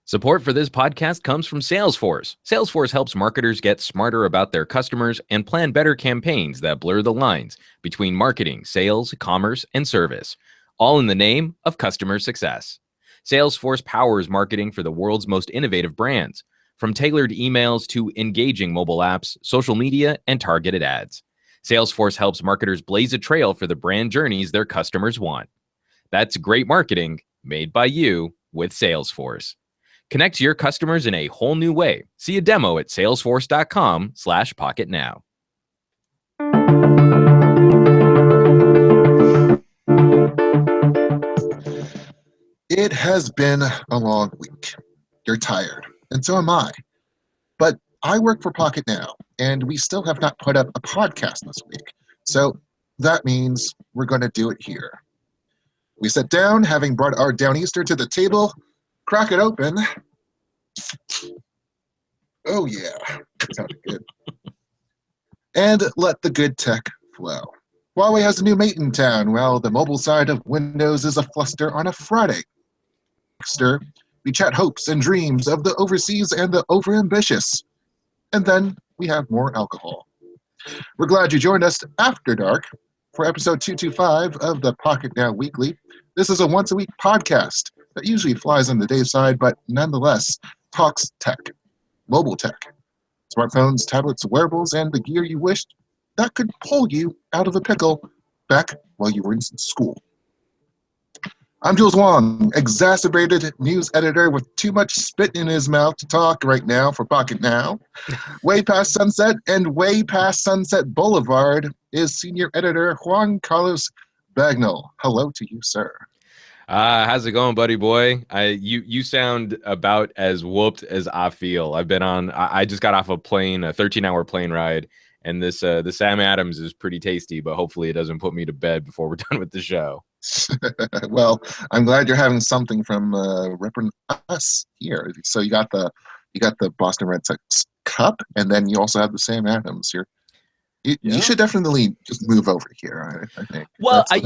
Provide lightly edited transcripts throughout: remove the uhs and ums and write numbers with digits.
Support for this podcast comes from Salesforce. Salesforce helps marketers get smarter about their customers and plan better campaigns that blur the lines between marketing, sales, commerce, and service, all in the name of customer success. Salesforce powers marketing for the world's most innovative brands, from tailored emails to engaging mobile apps, social media, and targeted ads. Salesforce helps marketers blaze a trail for the brand journeys their customers want. That's great marketing made by you with Salesforce. Connect to your customers in a whole new way. See a demo at salesforce.com/pocketnow. It has been a long week. You're tired, and so am I. But I work for Pocketnow, and we still have not put up a podcast this week. So that means we're going to do it here. We sit down, having brought our Downeaster to the table, crack it open. Oh yeah, that sounded good. And let the good tech flow. Huawei has a new mate in town, while the mobile side of Windows is a fluster on a Friday. We chat hopes and dreams of the overseas and the overambitious. And then we have more alcohol. We're glad you joined us after dark for episode 225 of the Pocketnow Weekly. This is a once-a-week podcast that usually flies on the day side, but nonetheless talks tech, mobile tech, smartphones, tablets, wearables, and the gear you wished that could pull you out of a pickle back while you were in school. I'm Jules Wong, exacerbated news editor with too much spit in his mouth to talk right now for Pocketnow. Way past sunset and way past Sunset Boulevard is senior editor Juan Carlos Bagnall. Hello to you, sir. How's it going, buddy boy? You sound about as whooped as I feel. I just got off a plane, a 13-hour plane ride, and the Sam Adams is pretty tasty, but hopefully it doesn't put me to bed before we're done with the show. Well, I'm glad you're having something from repping us here. So you got the Boston Red Sox cup, and then you also have the Sam Adams here. You should definitely just move over here, I think. Well, I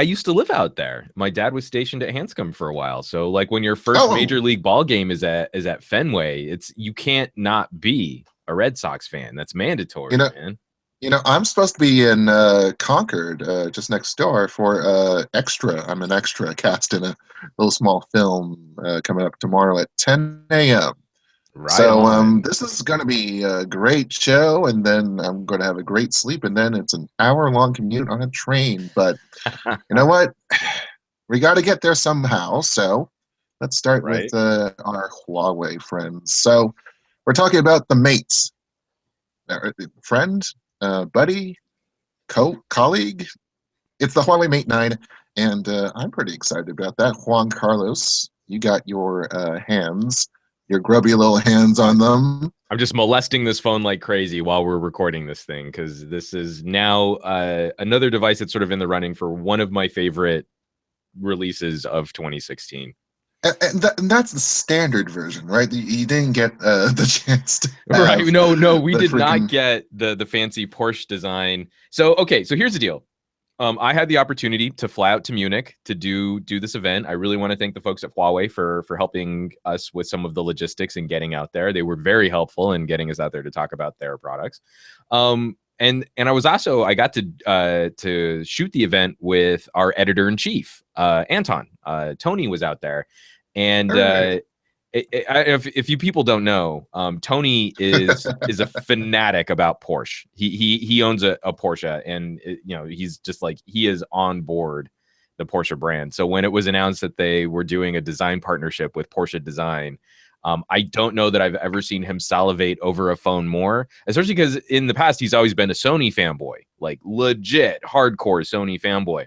used to live out there. My dad was stationed at Hanscom for a while. So like when your first major league ball game is at Fenway, you can't not be a Red Sox fan. That's mandatory, man. I'm supposed to be in Concord, just next door for Extra. I'm an extra cast in a little small film coming up tomorrow at 10 a.m. Right. So this is going to be a great show, and then I'm going to have a great sleep, and then it's an hour-long commute on a train. But you know what? We got to get there somehow. So let's start with our Huawei friends. So we're talking about the Mates. Friend, buddy, colleague. It's the Huawei Mate 9, and I'm pretty excited about that. Juan Carlos, you got your your grubby little hands on them. I'm just molesting this phone like crazy while we're recording this thing, because this is now another device that's sort of in the running for one of my favorite releases of 2016. And that's the standard version, right? You didn't get the chance to right. No, we did not get the fancy Porsche design. So here's the deal. I had the opportunity to fly out to Munich to do this event. I really want to thank the folks at Huawei for helping us with some of the logistics and getting out there. They were very helpful in getting us out there to talk about their products. And I got to shoot the event with our editor-in-chief, Anton. Tony was out there. And if you people don't know, Tony is a fanatic about Porsche. He owns a Porsche, and he's just like, he is on board the Porsche brand. So when it was announced that they were doing a design partnership with Porsche Design, I don't know that I've ever seen him salivate over a phone more, especially because in the past he's always been a Sony fanboy, like legit hardcore Sony fanboy.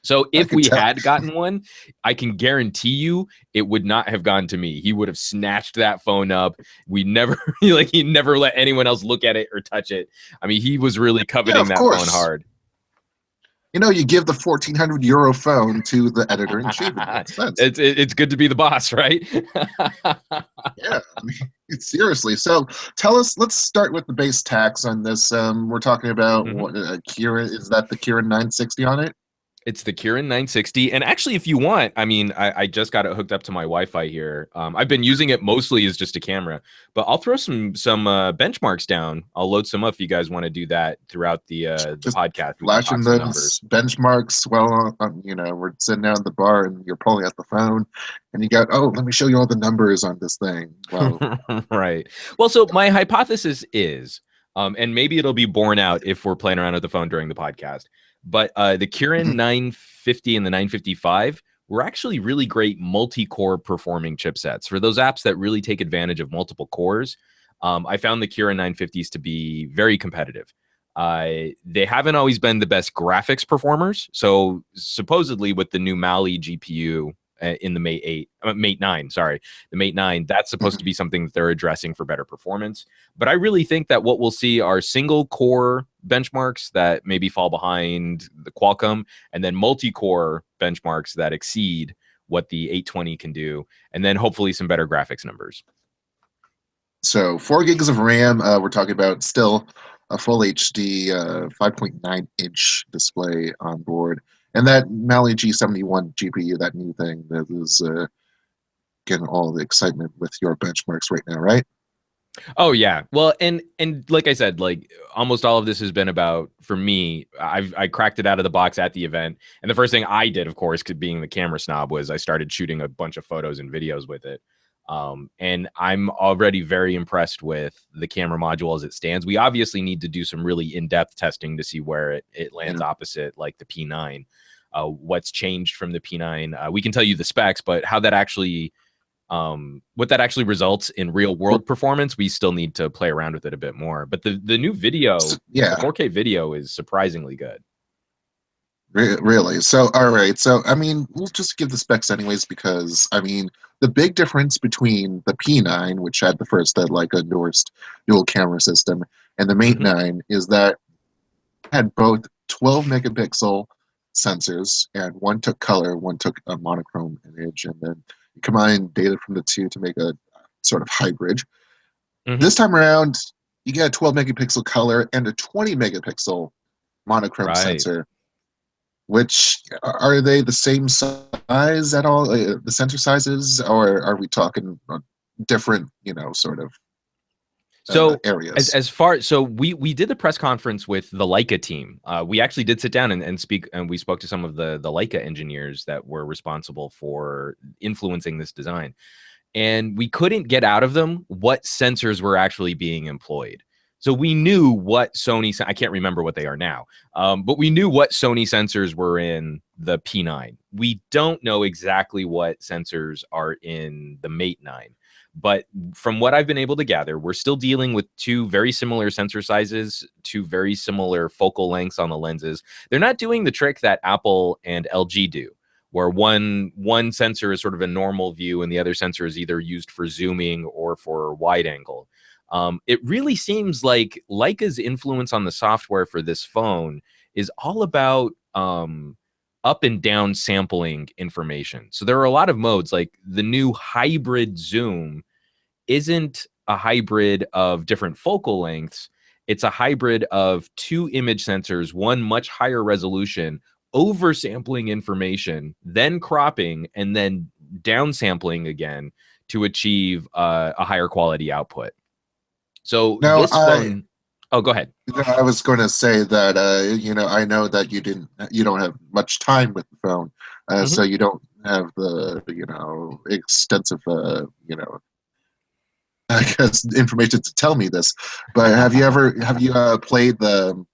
So if we had gotten one, I can guarantee you it would not have gone to me. He would have snatched that phone up. He never let anyone else look at it or touch it. I mean, he was really coveting that phone hard. You give the €1,400 phone to the editor-in-chief. It's good to be the boss, right? Yeah, seriously. So tell us, let's start with the base tax on this. We're talking about what Kirin, is that the Kirin 960 on it? It's the Kirin 960. And actually, if you want, I mean, I just got it hooked up to my Wi-Fi here. I've been using it mostly as just a camera, but I'll throw some benchmarks down. I'll load some up if you guys want to do that throughout the podcast. We can Flashing talk some those numbers. benchmarks while we're sitting down at the bar and you're pulling out the phone and you got, oh, let me show you all the numbers on this thing. Well, right. Well, so my hypothesis is, and maybe it'll be borne out if we're playing around with the phone during the podcast, but the Kirin 950 and the 955 were actually really great multi-core performing chipsets. For those apps that really take advantage of multiple cores, I found the Kirin 950s to be very competitive. They haven't always been the best graphics performers. So supposedly with the new Mali GPU in the Mate 9, sorry, the Mate 9, that's supposed to be something that they're addressing for better performance. But I really think that what we'll see are single core benchmarks that maybe fall behind the Qualcomm, and then multi-core benchmarks that exceed what the 820 can do, and then hopefully some better graphics numbers. So 4 gigs of RAM, we're talking about still a full HD 5.9-inch display on board. And that Mali G71 GPU, that new thing that is getting all the excitement with your benchmarks right now, right? Oh yeah. Well, and like I said, like almost all of this has been about, for me, I cracked it out of the box at the event. And the first thing I did, of course, being the camera snob, was I started shooting a bunch of photos and videos with it. And I'm already very impressed with the camera module as it stands. We obviously need to do some really in-depth testing to see where it lands opposite like the P9. What's changed from the P9? We can tell you the specs, but how that actually what that actually results in real world performance, we still need to play around with it a bit more. But the new video, the 4K video, is surprisingly good. Really? So, all right. So, I mean, we'll just give the specs anyways, because, I mean, the big difference between the P9, which had the first like endorsed dual camera system, and the Mate 9 is that it had both 12 megapixel sensors, and one took color, one took a monochrome image, and then you combine data from the two to make a sort of hybrid. This time around, you get a 12 megapixel color and a 20 megapixel monochrome sensor. Which, are they the same size at all? The sensor sizes, or are we talking different, sort of areas? As far, so we did the press conference with the Leica team. We actually did sit down and speak, and we spoke to some of the Leica engineers that were responsible for influencing this design. And we couldn't get out of them what sensors were actually being employed. So we knew what Sony, I can't remember what they are now, but we knew what Sony sensors were in the P9. We don't know exactly what sensors are in the Mate 9. But from what I've been able to gather, we're still dealing with two very similar sensor sizes, two very similar focal lengths on the lenses. They're not doing the trick that Apple and LG do, where one sensor is sort of a normal view and the other sensor is either used for zooming or for wide angle. It really seems like Leica's influence on the software for this phone is all about up and down sampling information. So there are a lot of modes, like the new hybrid zoom isn't a hybrid of different focal lengths. It's a hybrid of two image sensors, one much higher resolution, oversampling information, then cropping, and then downsampling again to achieve a higher quality output. So now, this phone. Oh, go ahead. I was going to say that I know that you don't have much time with the phone, so you don't have the extensive I guess information to tell me this. But have you played the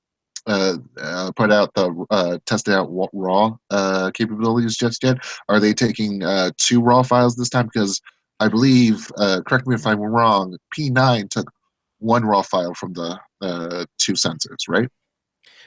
tested out raw capabilities just yet? Are they taking 2 raw files this time? Because I believe, correct me if I'm wrong, P9 took 1 raw file from the 2 sensors, right?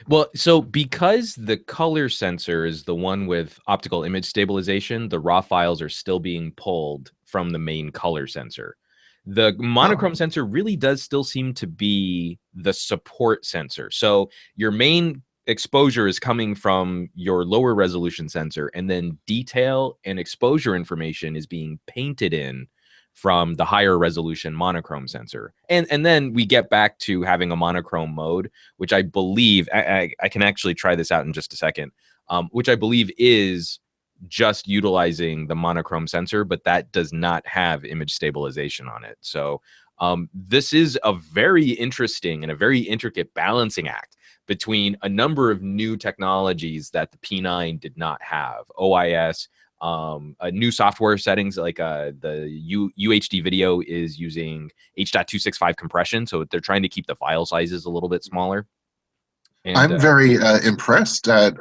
Well, so because the color sensor is the one with optical image stabilization, the raw files are still being pulled from the main color sensor. The monochrome sensor really does still seem to be the support sensor. So your main exposure is coming from your lower resolution sensor, and then detail and exposure information is being painted in from the higher resolution monochrome sensor. And then we get back to having a monochrome mode, which I believe, I can actually try this out in just a second. which I believe is just utilizing the monochrome sensor, but that does not have image stabilization on it. So this is a very interesting and a very intricate balancing act between a number of new technologies that the P9 did not have. OIS, new software settings like the UHD video is using H.265 compression, so they're trying to keep the file sizes a little bit smaller. And, I'm very impressed at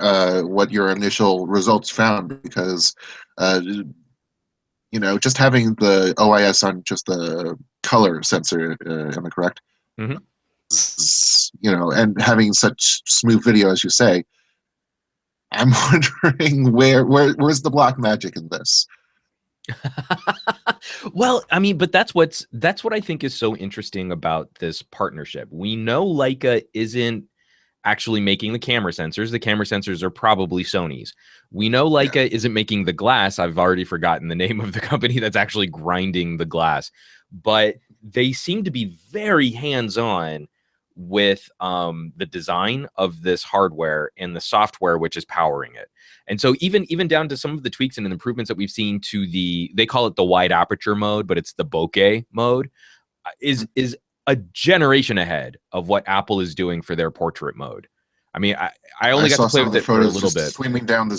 what your initial results found, because just having the OIS on just the color sensor, am I correct? Mm-hmm. And having such smooth video as you say, I'm wondering where's the black magic in this? Well, I mean, but that's what I think is so interesting about this partnership. We know Leica isn't actually making the camera sensors. The camera sensors are probably Sony's. We know Leica isn't making the glass. I've already forgotten the name of the company that's actually grinding the glass, but they seem to be very hands-on with the design of this hardware and the software which is powering it. And so even down to some of the tweaks and improvements that we've seen to they call it the wide aperture mode, but it's the bokeh mode, is a generation ahead of what Apple is doing for their portrait mode. I mean, I only got to play with it for a little bit. Streaming down the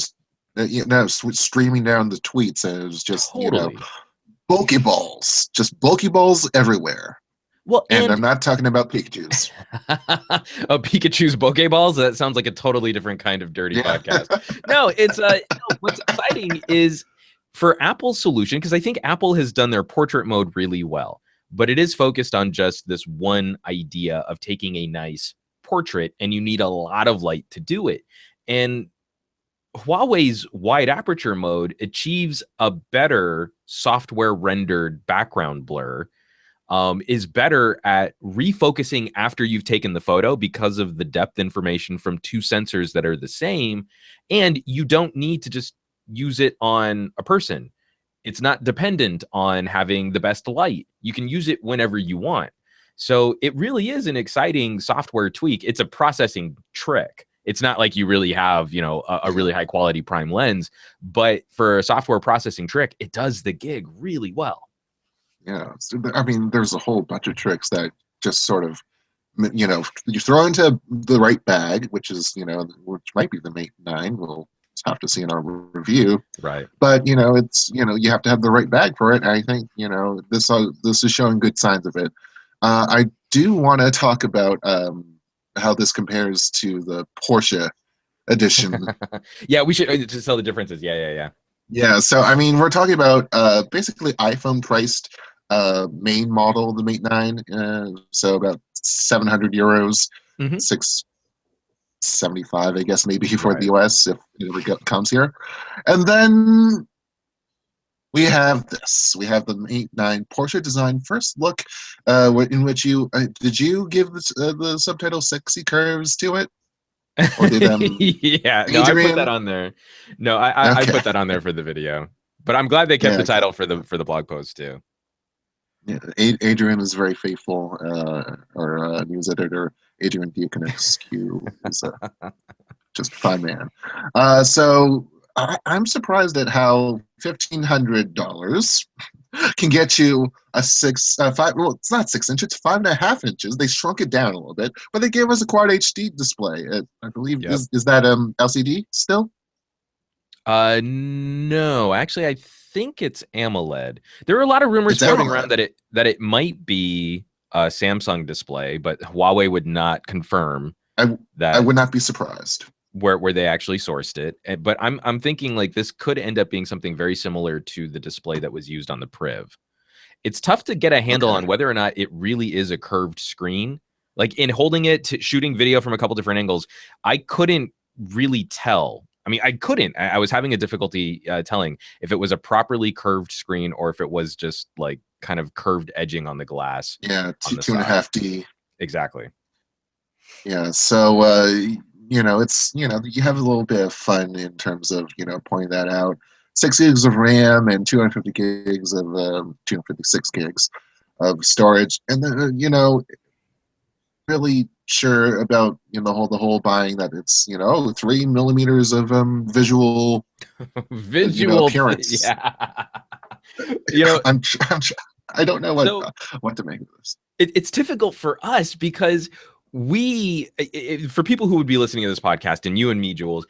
tweets, and it was just totally. Bulky balls everywhere. Well, and I'm not talking about Pikachu's. Oh, Pikachu's bokeh balls? That sounds like a totally different kind of dirty podcast. No, it's what's exciting is for Apple's solution, because I think Apple has done their portrait mode really well, but it is focused on just this one idea of taking a nice portrait, and you need a lot of light to do it. And Huawei's wide aperture mode achieves a better software rendered background blur, is better at refocusing after you've taken the photo because of the depth information from two sensors that are the same. And you don't need to just use it on a person. It's not dependent on having the best light. You can use it whenever you want. So it really is an exciting software tweak. It's a processing trick. It's not like you really have, a really high quality prime lens, but for a software processing trick, it does the gig really well. Yeah, so, I mean, there's a whole bunch of tricks that just sort of, you throw into the right bag, which is, which might be the Mate 9. We'll have to see in our review. Right. But, it's, you have to have the right bag for it. I think, this is showing good signs of it. I do want to talk about how this compares to the Porsche edition. Yeah, we should just tell the differences. Yeah. Yeah, so I mean, we're talking about basically iPhone priced main model, the Mate 9, so about 700 euros, mm-hmm. 675, I guess, maybe for the US if it ever comes here. And then we have this. We have the Mate 9 Porsche design first look, in which did you give the subtitle "Sexy Curves" to it? Or did yeah, no, I put that on there. No, I put that on there for the video, but I'm glad they kept the title for the blog post too. Yeah, Adrian is very faithful. Our news editor, Adrian Diakonescu, is just a fine man. So I'm surprised at how $1,500 can get you a 5. Well, it's not 6 inches; it's 5.5 inches. They shrunk it down a little bit, but they gave us a Quad HD display. I believe is that LCD still? No, actually, I think it's AMOLED. There are a lot of rumors floating around that it might be a Samsung display, but Huawei would not confirm that. I would not be surprised. Where they actually sourced it, but I'm thinking like this could end up being something very similar to the display that was used on the Priv. It's tough to get a handle on whether or not it really is a curved screen. Like in holding it to shooting video from a couple different angles, I couldn't really tell. I mean, I couldn't. I was having a difficulty telling if it was a properly curved screen or if it was just like kind of curved edging on the glass. Yeah, 2.5D. Exactly. Yeah, so it's you have a little bit of fun in terms of pointing that out. 6 gigs of RAM and 250 gigs of 256 gigs of storage, and then really sure about the whole buying that it's 3 millimeters of visual appearance. Yeah. You know, I'm I don't know so what to make of this. it's difficult for us because for people who would be listening to this podcast, and you and me, Jules,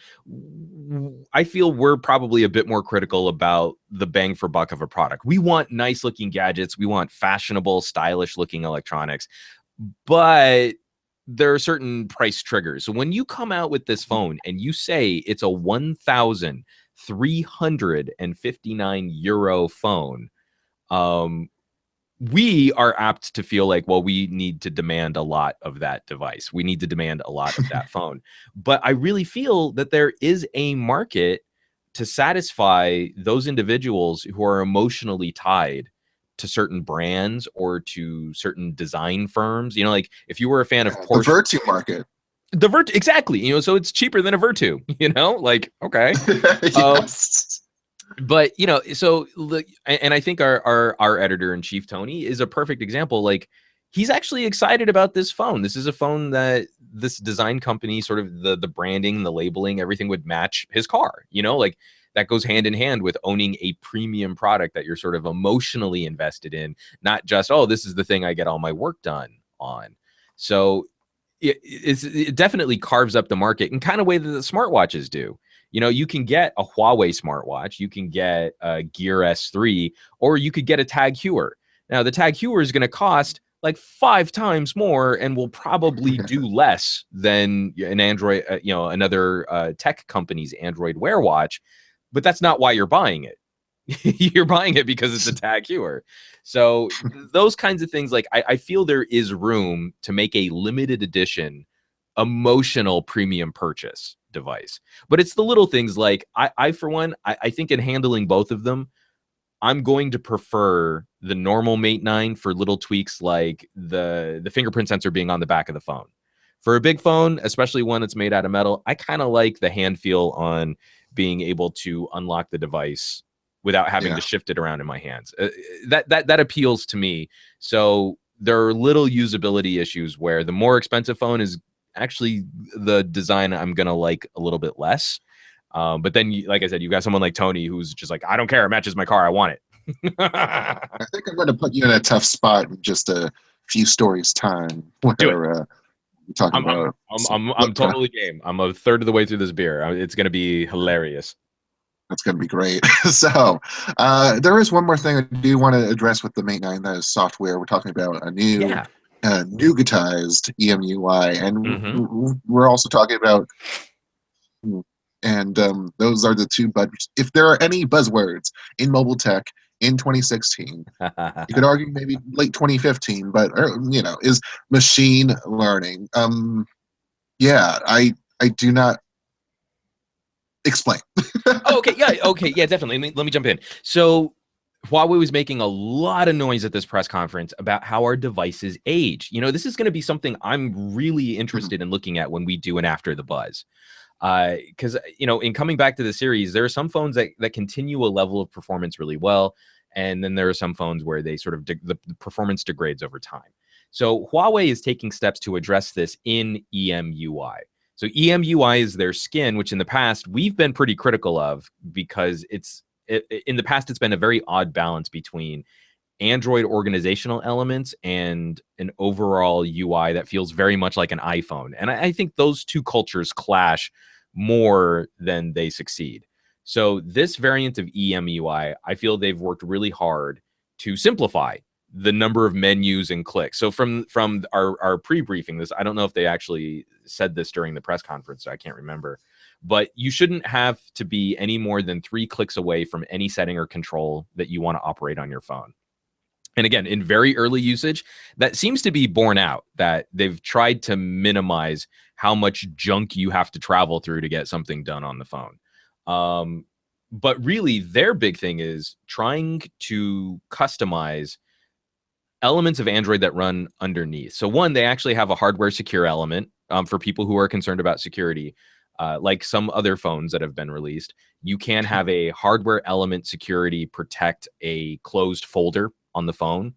I feel we're probably a bit more critical about the bang for buck of a product. We want nice looking gadgets. We want fashionable, stylish looking electronics, but there are certain price triggers. So when you come out with this phone and you say it's a 1,359 euro phone, we are apt to feel like, well, we need to demand a lot of that device. We need to demand a lot of that phone. But I really feel that there is a market to satisfy those individuals who are emotionally tied to certain brands or to certain design firms. Like if you were a fan of Porsche, the Virtu market. The Virtu, exactly. So it's cheaper than a Virtu, like, okay. Yes. But so and I think our editor-in-chief Tony is a perfect example. Like, he's actually excited about this phone. This is a phone that this design company, sort of the branding, the labeling, everything would match his car. Like that goes hand in hand with owning a premium product that you're sort of emotionally invested in, not just, oh, this is the thing I get all my work done on. So it definitely carves up the market in kind of way that the smartwatches do. You can get a Huawei smartwatch, you can get a Gear S3, or you could get a Tag Heuer. Now, the Tag Heuer is going to cost like 5 times more and will probably do less than an Android, another tech company's Android Wear watch, but that's not why you're buying it. You're buying it because it's a Tag Heuer. So those kinds of things, like I feel there is room to make a limited edition emotional premium purchase device. But it's the little things like I for one, I think in handling both of them, I'm going to prefer the normal Mate 9 for little tweaks like the fingerprint sensor being on the back of the phone. For a big phone, especially one that's made out of metal, I kind of like the hand feel on being able to unlock the device without having to shift it around in my hands. That appeals to me. So there are little usability issues where the more expensive phone is actually the design I'm going to like a little bit less. But then, like I said, you've got someone like Tony who's just like, I don't care. It matches my car. I want it. I think I'm going to put you in a tough spot in just a few stories time. Where, talking about. I'm totally game. I'm a third of the way through this beer. It's going to be hilarious. That's going to be great. So there is one more thing I do want to address with the Mate 9. That is software. We're talking about a new nougatized EMUI, and we're also talking about, and those are the two. But if there are any buzzwords in mobile tech in 2016, you could argue maybe late 2015, but is machine learning. I do not. Explain. Okay, definitely. Let me jump in. So Huawei was making a lot of noise at this press conference about how our devices age. This is going to be something I'm really interested in looking at when we do an After the Buzz. Because, in coming back to the series, there are some phones that continue a level of performance really well. And then there are some phones where they sort of the performance degrades over time. So Huawei is taking steps to address this in EMUI. So EMUI is their skin, which in the past we've been pretty critical of because in the past it's been a very odd balance between Android organizational elements and an overall UI that feels very much like an iPhone. And I think those two cultures clash more than they succeed. So this variant of EMUI, I feel they've worked really hard to simplify the number of menus and clicks. So from our pre-briefing, I don't know if they actually said this during the press conference, so I can't remember, but you shouldn't have to be any more than 3 clicks away from any setting or control that you want to operate on your phone. And again, in very early usage, that seems to be borne out, that they've tried to minimize how much junk you have to travel through to get something done on the phone. But really, their big thing is trying to customize elements of Android that run underneath. So one, they actually have a hardware secure element for people who are concerned about security. Like some other phones that have been released, you can have a hardware element security protect a closed folder on the phone.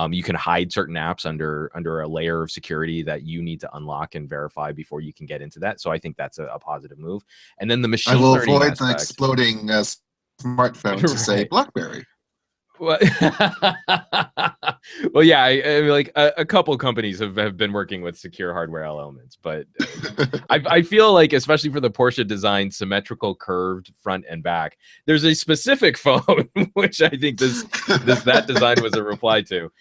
You can hide certain apps under a layer of security that you need to unlock and verify before you can get into that. So I think that's a positive move. And then the I machine will learning avoid the aspect. exploding smartphone to say Right. BlackBerry. Well, well, yeah, I mean, like a couple companies have been working with secure hardware elements, but I feel like, especially for the Porsche design, symmetrical curved front and back, there's a specific phone which I think that design was a reply to.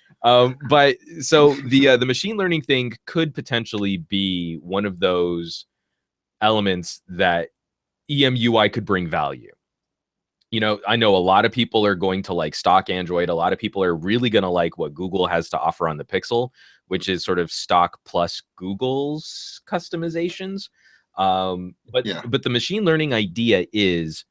But so the machine learning thing could potentially be one of those elements that EMUI could bring value. I know a lot of people are going to like stock Android. A lot of people are really going to like what Google has to offer on the Pixel, which is sort of stock plus Google's customizations. But the machine learning idea is,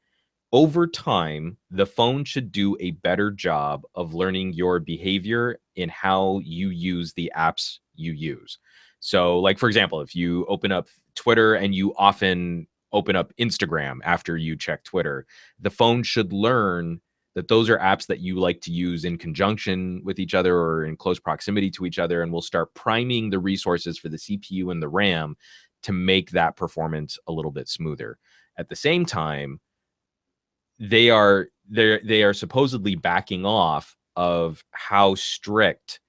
over time, the phone should do a better job of learning your behavior in how you use the apps you use. So, like, for example, if you open up Twitter and you often open up Instagram after you check Twitter, the phone should learn that those are apps that you like to use in conjunction with each other or in close proximity to each other, and will start priming the resources for the CPU and the RAM to make that performance a little bit smoother. At the same time, they are supposedly backing off of how strict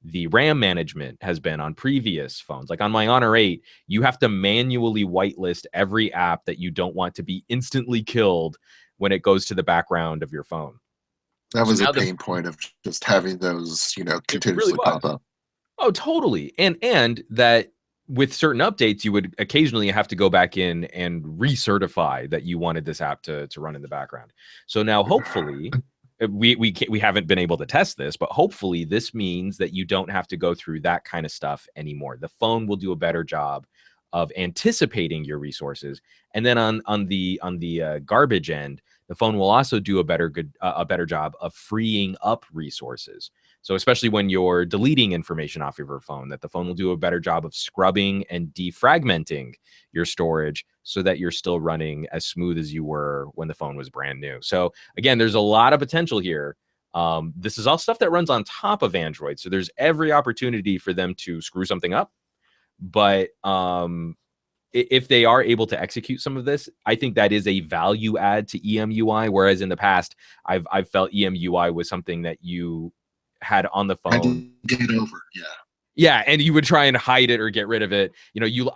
the RAM management has been on previous phones. Like on my Honor 8, you have to manually whitelist every app that you don't want to be instantly killed when it goes to the background of your phone. That was a pain point of just having those, continuously pop up. Oh, totally. And that with certain updates, you would occasionally have to go back in and recertify that you wanted this app to run in the background. So now, hopefully, we haven't been able to test this, but hopefully this means that you don't have to go through that kind of stuff anymore. The phone will do a better job of anticipating your resources, and then on the garbage end, the phone will also do a better job of freeing up resources. So especially when you're deleting information off of your phone, that the phone will do a better job of scrubbing and defragmenting your storage so that you're still running as smooth as you were when the phone was brand new. So again, there's a lot of potential here. This is all stuff that runs on top of Android. So there's every opportunity for them to screw something up. But if they are able to execute some of this, I think that is a value add to EMUI. Whereas in the past, I've felt EMUI was something that you had on the phone. I did get over, yeah, and you would try and hide it or get rid of it.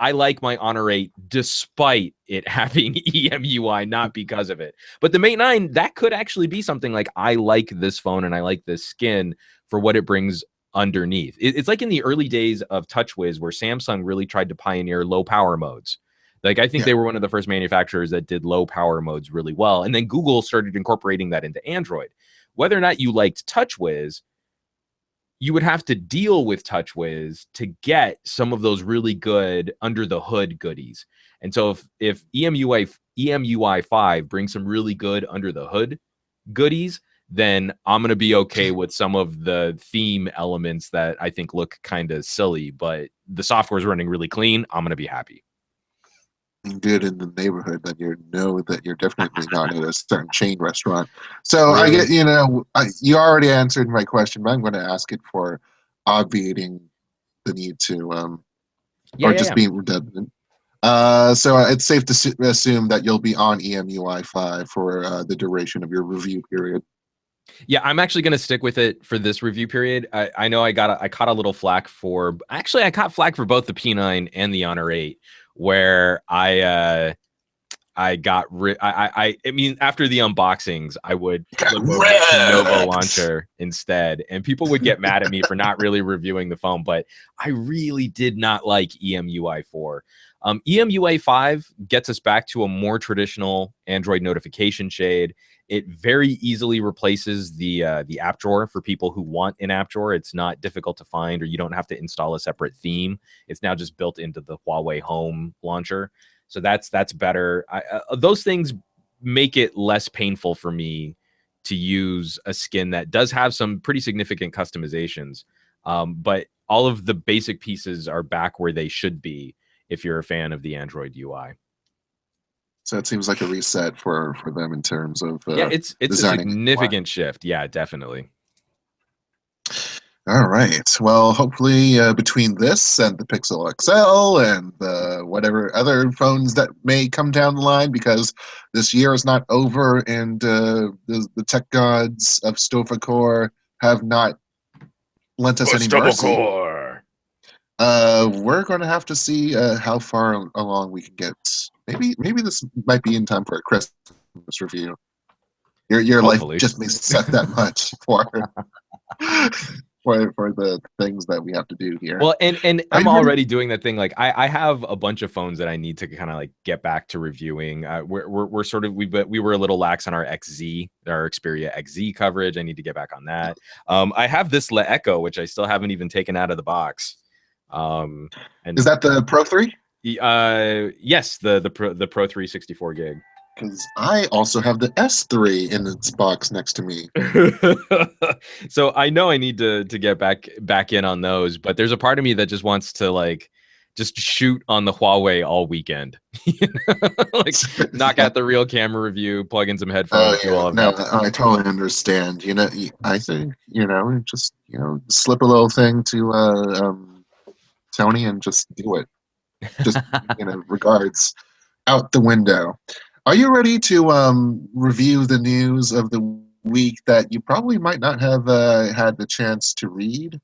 I like my Honor 8 despite it having EMUI, not because of it. But the Mate 9, that could actually be something like, I like this phone and I like this skin for what it brings underneath. It's like in the early days of TouchWiz, where Samsung really tried to pioneer low power modes. Like, I think they were one of the first manufacturers that did low power modes really well. And then Google started incorporating that into Android. Whether or not you liked TouchWiz, you would have to deal with TouchWiz to get some of those really good under the hood goodies. And so if EMUI 5 brings some really good under the hood goodies, then I'm going to be okay with some of the theme elements that I think look kind of silly, but the software is running really clean. I'm going to be happy. Good in the neighborhood, then you know that you're definitely not at a certain chain restaurant. So I get, you already answered my question, but I'm going to ask it for obviating the need to, being redundant. So it's safe to assume that you'll be on EMUI 5 for the duration of your review period. Yeah, I'm actually going to stick with it for this review period. I know I caught a little flack for, actually I caught flack for both the P9 and the Honor 8, where I mean, after the unboxings, I would flip over to Nova Launcher instead, and people would get mad at me for not really reviewing the phone, but I really did not like EMUI 4. EMUI 5 gets us back to a more traditional Android notification shade. It very easily replaces the app drawer for people who want an app drawer. It's not difficult to find, or you don't have to install a separate theme. It's now just built into the Huawei Home launcher. So that's better. Those things make it less painful for me to use a skin that does have some pretty significant customizations. But all of the basic pieces are back where they should be if you're a fan of the Android UI. So it seems like a reset for them in terms of it's a significant shift. Yeah, definitely. All right. Well, hopefully between this and the Pixel XL and whatever other phones that may come down the line, because this year is not over, and the tech gods of Stofacore have not lent us any mercy. We're going to have to see how far along we can get. Maybe this might be in time for a Christmas review. Your life Hopefully. just may set that much for for the things that we have to do here. Well, and I'm already doing that thing. Like I have a bunch of phones that I need to kind of like get back to reviewing. We're sort of we were a little lax on our Xperia XZ coverage. I need to get back on that. I have this Le Echo, which I still haven't even taken out of the box. And is that the Pro 3? Yes, the Pro 3 64 gig. Because I also have the S3 in its box next to me. So I know I need to get back in on those, but there's a part of me that just wants to like just shoot on the Huawei all weekend. Like knock out the real camera review, plug in some headphones, do all of that. I totally understand. I think just slip a little thing to Tony and just do it. Just regards out the window. Are you ready to review the news of the week that you probably might not have had the chance to read?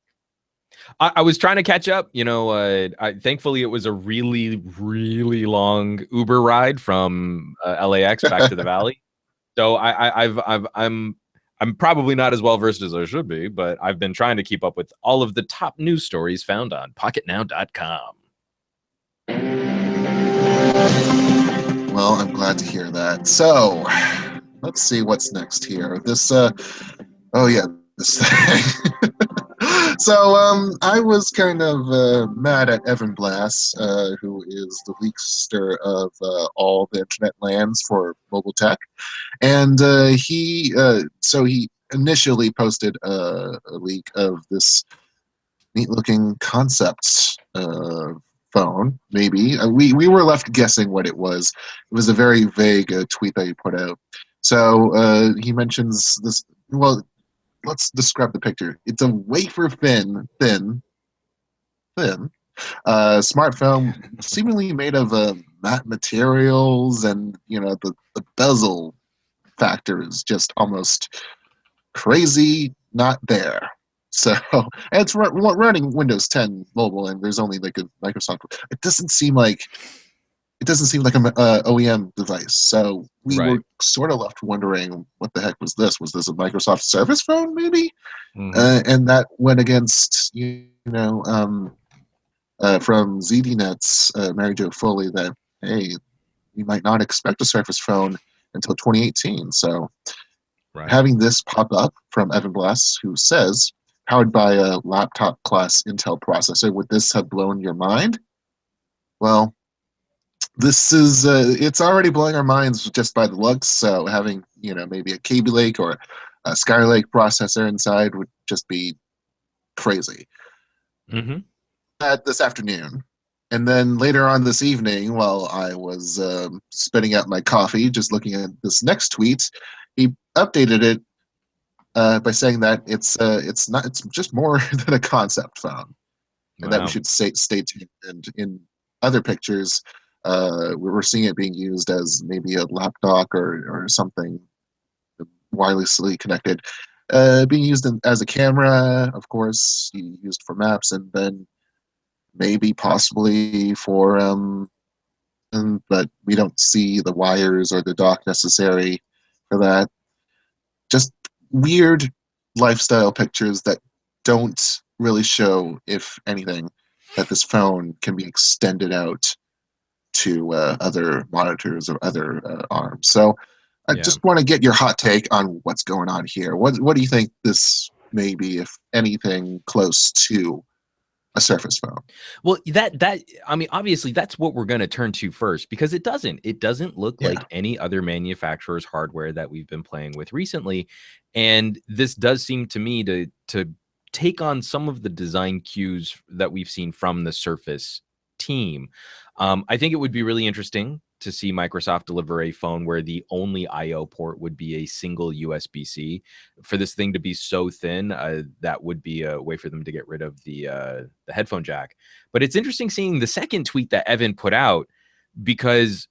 I was trying to catch up. Thankfully, it was a really, really long Uber ride from LAX back to the Valley. So I'm probably not as well versed as I should be, but I've been trying to keep up with all of the top news stories found on Pocketnow.com. Well, I'm glad to hear that. So, let's see what's next here. This thing. So, I was kind of mad at Evan Blass, who is the leakster of all the internet lands for mobile tech, and he initially posted a leak of this neat-looking concept phone. Maybe we were left guessing what it was. It was a very vague tweet that he put out. So he mentions this. Well, let's describe the picture. It's a wafer thin smartphone, seemingly made of matte materials, and the bezel factor is just almost crazy not there. So, and it's running Windows 10 mobile, and there's only like a Microsoft. It doesn't seem like an OEM device. So we were sort of left wondering, what the heck was this? Was this a Microsoft Surface phone, maybe? Mm-hmm. And that went against from ZDNet's Mary Jo Foley that, hey, we might not expect a Surface phone until 2018. So having this pop up from Evan Blass, who says, powered by a laptop class Intel processor, would this have blown your mind? Well, this is it's already blowing our minds just by the looks. So having maybe a Kaby Lake or a Skylake processor inside would just be crazy. Mm-hmm. This afternoon, and then later on this evening, while I was spitting out my coffee, just looking at this next tweet, he updated it by saying that it's just more than a concept phone, and that we should stay tuned. And in other pictures, we're seeing it being used as maybe a lap dock or something wirelessly connected, being used as a camera, of course, used for maps, and then maybe possibly for but we don't see the wires or the dock necessary for that. Just weird lifestyle pictures that don't really show, if anything, that this phone can be extended out to other monitors or other arms. So I just want to get your hot take on what's going on here. What do you think this may be, if anything, close to a Surface phone? Well, I mean, obviously that's what we're going to turn to first, because it doesn't look like any other manufacturer's hardware that we've been playing with recently. And this does seem to me to take on some of the design cues that we've seen from the Surface team. I think it would be really interesting to see Microsoft deliver a phone where the only I/O port would be a single USB-C. For this thing to be so thin, that would be a way for them to get rid of the headphone jack. But it's interesting seeing the second tweet that Evan put out, because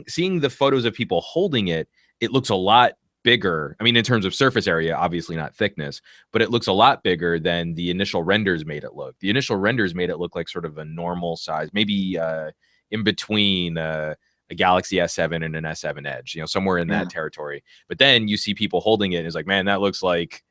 seeing the photos of people holding it, it looks a lot bigger. I mean, in terms of surface area, obviously not thickness, but it looks a lot bigger than the initial renders made it look. The initial renders made it look like sort of a normal size, maybe in between a Galaxy S7 and an S7 Edge, you know, somewhere in that territory. But then you see people holding it, and it's like, man, that looks like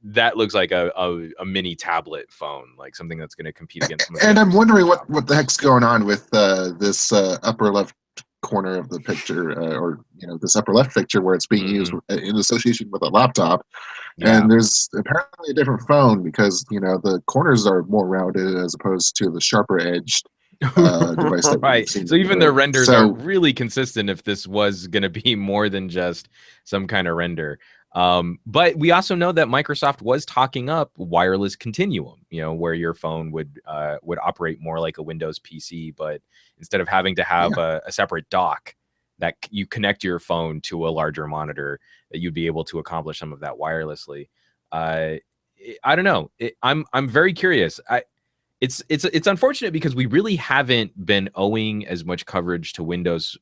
a mini tablet phone, like something that's going to compete against. And I'm wondering what the heck's going on with this upper left corner of the picture, or this upper left picture where it's being used in association with a laptop. And there's apparently a different phone, because the corners are more rounded as opposed to the sharper edged device that right. So even their renders aren't really consistent if this was going to be more than just some kind of render. But we also know that Microsoft was talking up wireless continuum, where your phone would operate more like a Windows PC, but instead of having to have a separate dock that you connect your phone to a larger monitor, that you'd be able to accomplish some of that wirelessly. I don't know. I'm very curious. It's unfortunate because we really haven't been owing as much coverage to Windows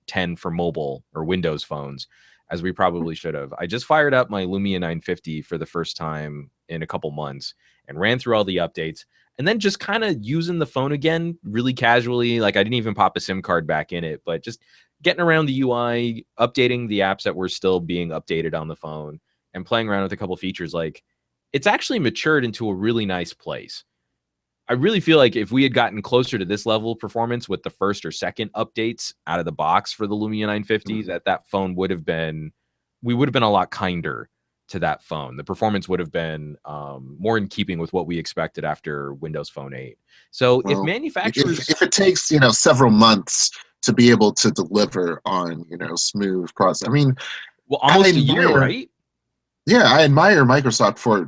10 for mobile or Windows phones as we probably should have. I just fired up my Lumia 950 for the first time in a couple months and ran through all the updates, and then just kind of using the phone again really casually. Like, I didn't even pop a SIM card back in it, but just getting around the UI, updating the apps that were still being updated on the phone, and playing around with a couple features. Like, it's actually matured into a really nice place. I really feel like if we had gotten closer to this level of performance with the first or second updates out of the box for the Lumia 950, that phone we would have been a lot kinder to that phone. The performance would have been more in keeping with what we expected after Windows Phone 8. So if manufacturers... If it takes, several months to be able to deliver on, smooth process. I mean... Well, almost a year, right? Yeah, I admire Microsoft for,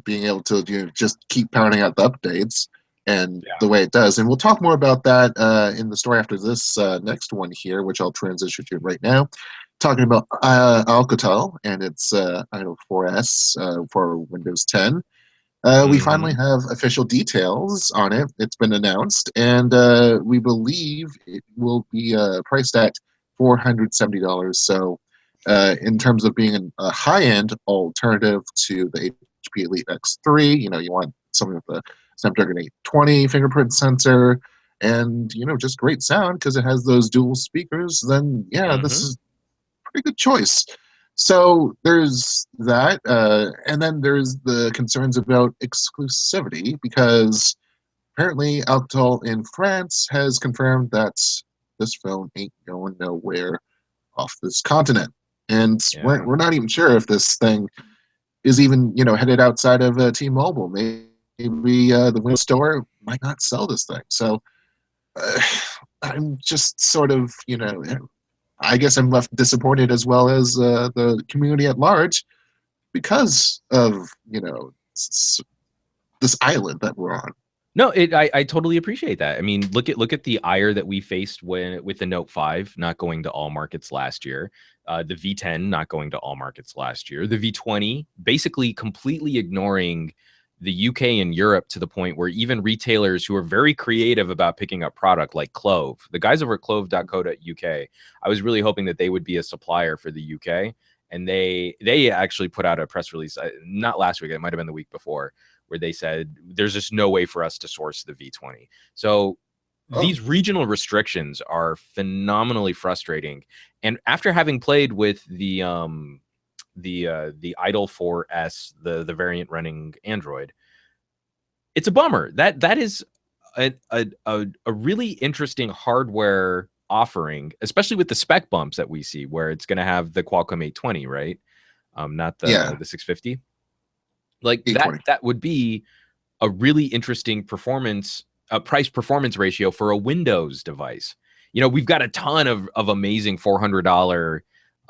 being able to just keep pounding out the updates and the way it does. And we'll talk more about that in the story after this next one here, which I'll transition to right now. Talking about Alcatel and its Idol 4S for Windows 10. We finally have official details on it. It's been announced, and we believe it will be priced at $470. So in terms of being a high-end alternative to the HP Elite X3, you want something with the Snapdragon 820 fingerprint sensor and, just great sound because it has those dual speakers, then, this is a pretty good choice. So there's that, and then there's the concerns about exclusivity, because apparently Alcatel in France has confirmed that this phone ain't going nowhere off this continent. And we're not even sure if this thing is even, headed outside of T-Mobile. Maybe the Windows Store might not sell this thing. So I'm just sort of, I guess I'm left disappointed, as well as the community at large, because of, this island that we're on. No, I totally appreciate that. I mean, look at the ire that we faced with the Note 5 not going to all markets last year, the V10 not going to all markets last year, the V20 basically completely ignoring the UK and Europe, to the point where even retailers who are very creative about picking up product, like Clove, the guys over at clove.co.uk, I was really hoping that they would be a supplier for the UK, and they actually put out a press release, not last week, it might have been the week before, where they said there's just no way for us to source the V20. So these regional restrictions are phenomenally frustrating. And after having played with the Idol 4S, the variant running Android, it's a bummer. That is a really interesting hardware offering, especially with the spec bumps that we see, where it's going to have the Qualcomm 820, right? Not the 650. Like that would be a really interesting performance, price performance ratio for a Windows device. We've got a ton of amazing $400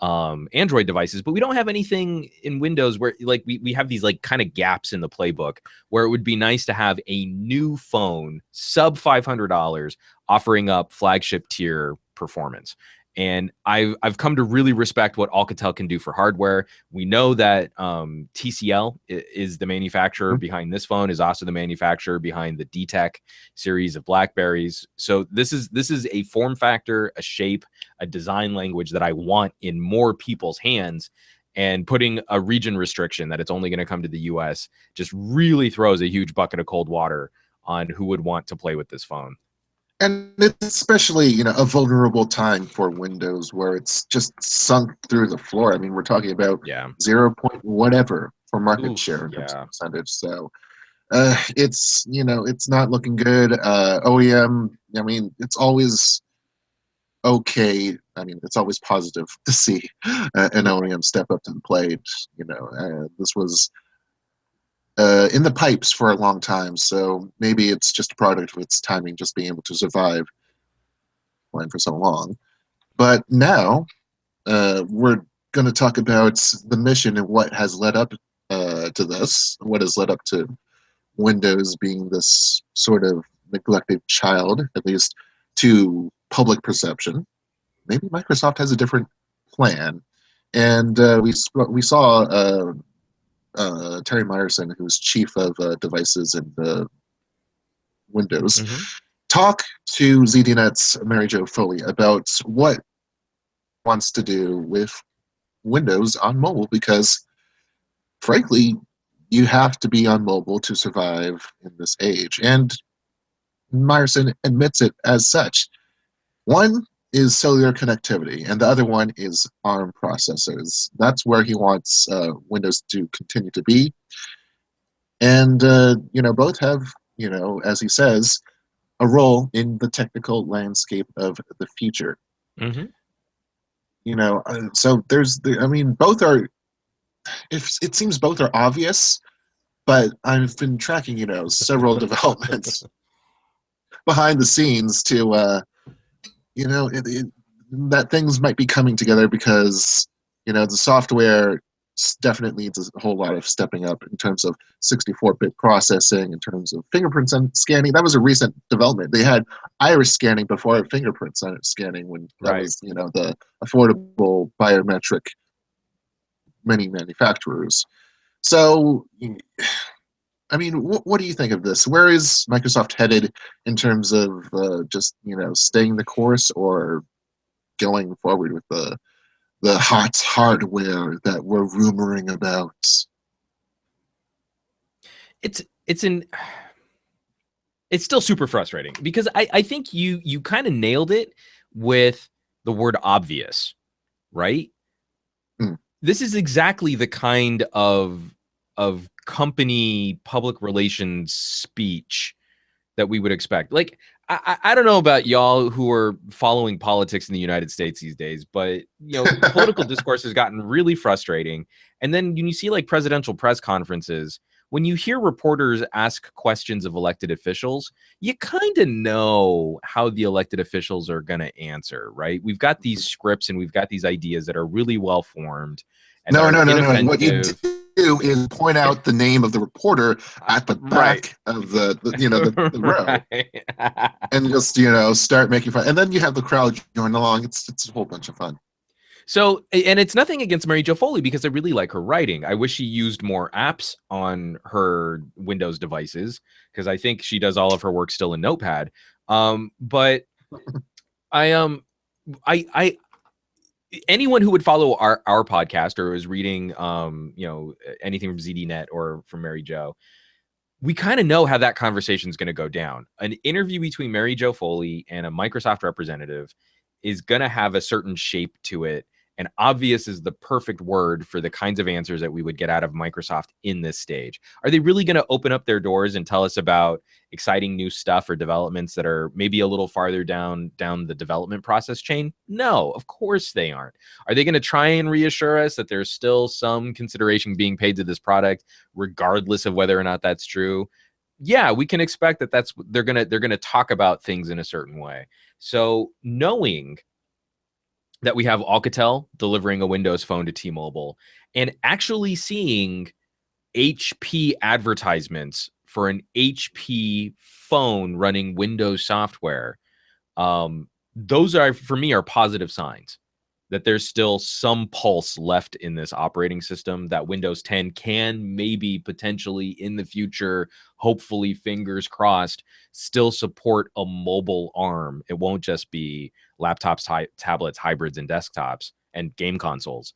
Android devices, but we don't have anything in Windows where like we have these like kind of gaps in the playbook where it would be nice to have a new phone sub $500 offering up flagship tier performance. And I've come to really respect what Alcatel can do for hardware. We know that TCL is the manufacturer behind this phone, is also the manufacturer behind the D-Tech series of Blackberries. So this is a form factor, a shape, a design language that I want in more people's hands. And putting a region restriction that it's only going to come to the US just really throws a huge bucket of cold water on who would want to play with this phone. And it's especially, you know, a vulnerable time for Windows where it's just sunk through the floor. I mean, we're talking about 0. Whatever for market share in terms of percentage. So it's, you know, it's not looking good. OEM, I mean, it's always okay. I mean, it's always positive to see an OEM step up to the plate. You know, this was in the pipes for a long time, so maybe it's just a product of its timing, just being able to survive playing for so long. But now we're going to talk about the mission and what has led up to this, what has led up to Windows being this sort of neglected child, at least to public perception. Maybe Microsoft has a different plan. And we saw Terry Myerson, who's chief of devices in Windows, talk to ZDNet's Mary Jo Foley about what wants to do with Windows on mobile, because frankly, you have to be on mobile to survive in this age. And Myerson admits it as such. One is cellular connectivity, and the other one is ARM processors. That's where he wants Windows to continue to be. And, you know, both have, you know, as he says, a role in the technical landscape of the future. You know, so I mean, both are, it seems both are obvious, but I've been tracking, you know, several developments behind the scenes to, you know, that things might be coming together because, you know, the software definitely needs a whole lot of stepping up in terms of 64-bit processing, in terms of fingerprint scanning. That was a recent development. They had iris scanning before fingerprint scanning when that was, you know, the affordable biometric many manufacturers. So, I mean, what do you think of this? Where is Microsoft headed in terms of just, you know, staying the course or going forward with the hot hardware that we're rumoring about? It's still super frustrating because I think you kind of nailed it with the word obvious, right? This is exactly the kind of company public relations speech that we would expect. Like, I don't know about y'all who are following politics in the United States these days, but, you know, political discourse has gotten really frustrating. And then you see like presidential press conferences, when you hear reporters ask questions of elected officials, you kind of know how the elected officials are going to answer, right? We've got these scripts and we've got these ideas that are really well formed. No. What you do is point out the name of the reporter at the back of the you know, the row, and just, you know, start making fun. And then you have the crowd join along. It's a whole bunch of fun. So, and it's nothing against Mary Jo Foley because I really like her writing. I wish she used more apps on her Windows devices because I think she does all of her work still in Notepad. But I anyone who would follow our podcast or is reading, you know, anything from ZDNet or from Mary Jo, we kind of know how that conversation is going to go down. An interview between Mary Jo Foley and a Microsoft representative is going to have a certain shape to it. And obvious is the perfect word for the kinds of answers that we would get out of Microsoft in this stage. Are they really going to open up their doors and tell us about exciting new stuff or developments that are maybe a little farther down the development process chain? No, of course they aren't. Are they going to try and reassure us that there's still some consideration being paid to this product, regardless of whether or not that's true? Yeah, we can expect that they're gonna talk about things in a certain way. So knowing that we have Alcatel delivering a Windows phone to T-Mobile, and actually seeing HP advertisements for an HP phone running Windows software, those are, for me, are positive signs that there's still some pulse left in this operating system, that Windows 10 can maybe potentially in the future, hopefully fingers crossed, still support a mobile arm. It won't just be laptops, tablets, hybrids, and desktops and game consoles.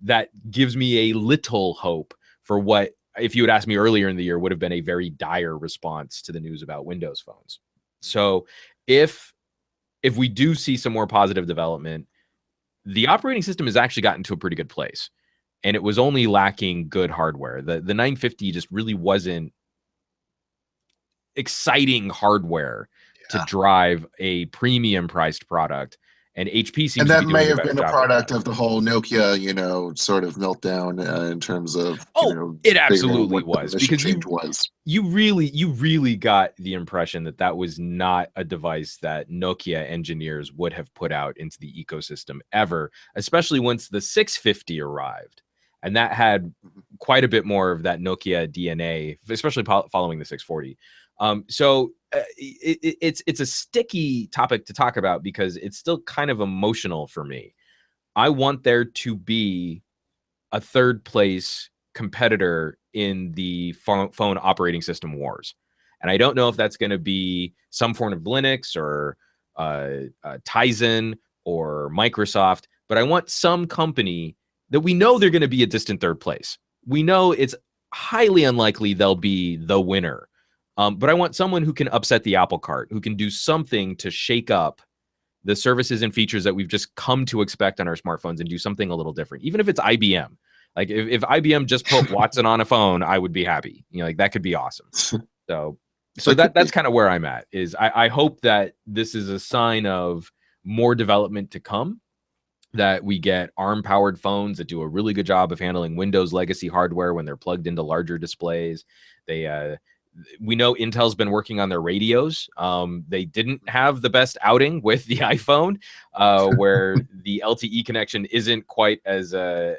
That gives me a little hope for what, if you had asked me earlier in the year, would have been a very dire response to the news about Windows phones. So if we do see some more positive development, the operating system has actually gotten to a pretty good place, and it was only lacking good hardware. The 950 just really wasn't exciting hardware to drive a premium priced product, and HP seems to be doing a better job. And that may have been a product of the whole Nokia, sort of meltdown in terms of, it absolutely was, because change was. You really got the impression that that was not a device that Nokia engineers would have put out into the ecosystem ever, especially once the 650 arrived. And that had quite a bit more of that Nokia DNA, especially following the 640. So it's a sticky topic to talk about because it's still kind of emotional for me. I want there to be a third place competitor in the phone operating system wars. And I don't know if that's going to be some form of Linux or Tizen or Microsoft, but I want some company that we know they're going to be a distant third place. We know it's highly unlikely they'll be the winner. But I want someone who can upset the apple cart, who can do something to shake up the services and features that we've just come to expect on our smartphones and do something a little different. Even if it's IBM. Like if IBM just put Watson on a phone, I would be happy. Like that could be awesome. So that's kind of where I'm at. Is I hope that this is a sign of more development to come, that we get ARM-powered phones that do a really good job of handling Windows legacy hardware when they're plugged into larger displays. We know Intel's been working on their radios. They didn't have the best outing with the iPhone, where the LTE connection isn't quite as well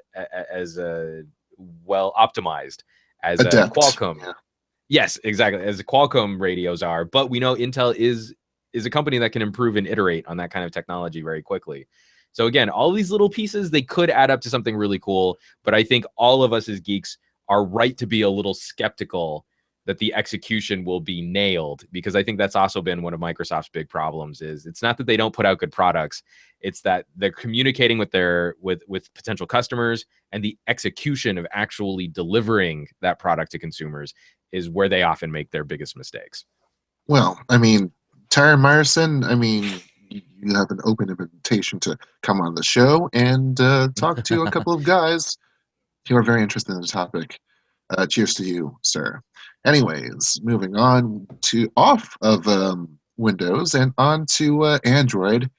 optimized as Qualcomm. Yeah. Yes, exactly, as the Qualcomm radios are. But we know Intel is a company that can improve and iterate on that kind of technology very quickly. So again, all these little pieces, they could add up to something really cool. But I think all of us as geeks are right to be a little skeptical that the execution will be nailed, because I think that's also been one of Microsoft's big problems. Is it's not that they don't put out good products, it's that they're communicating with with potential customers, and the execution of actually delivering that product to consumers is where they often make their biggest mistakes. Well, I mean, Tyra Myerson, you have an open invitation to come on the show and talk to a couple of guys who are very interested in the topic. Cheers to you, sir. Anyways, moving on to off of Windows and on to Android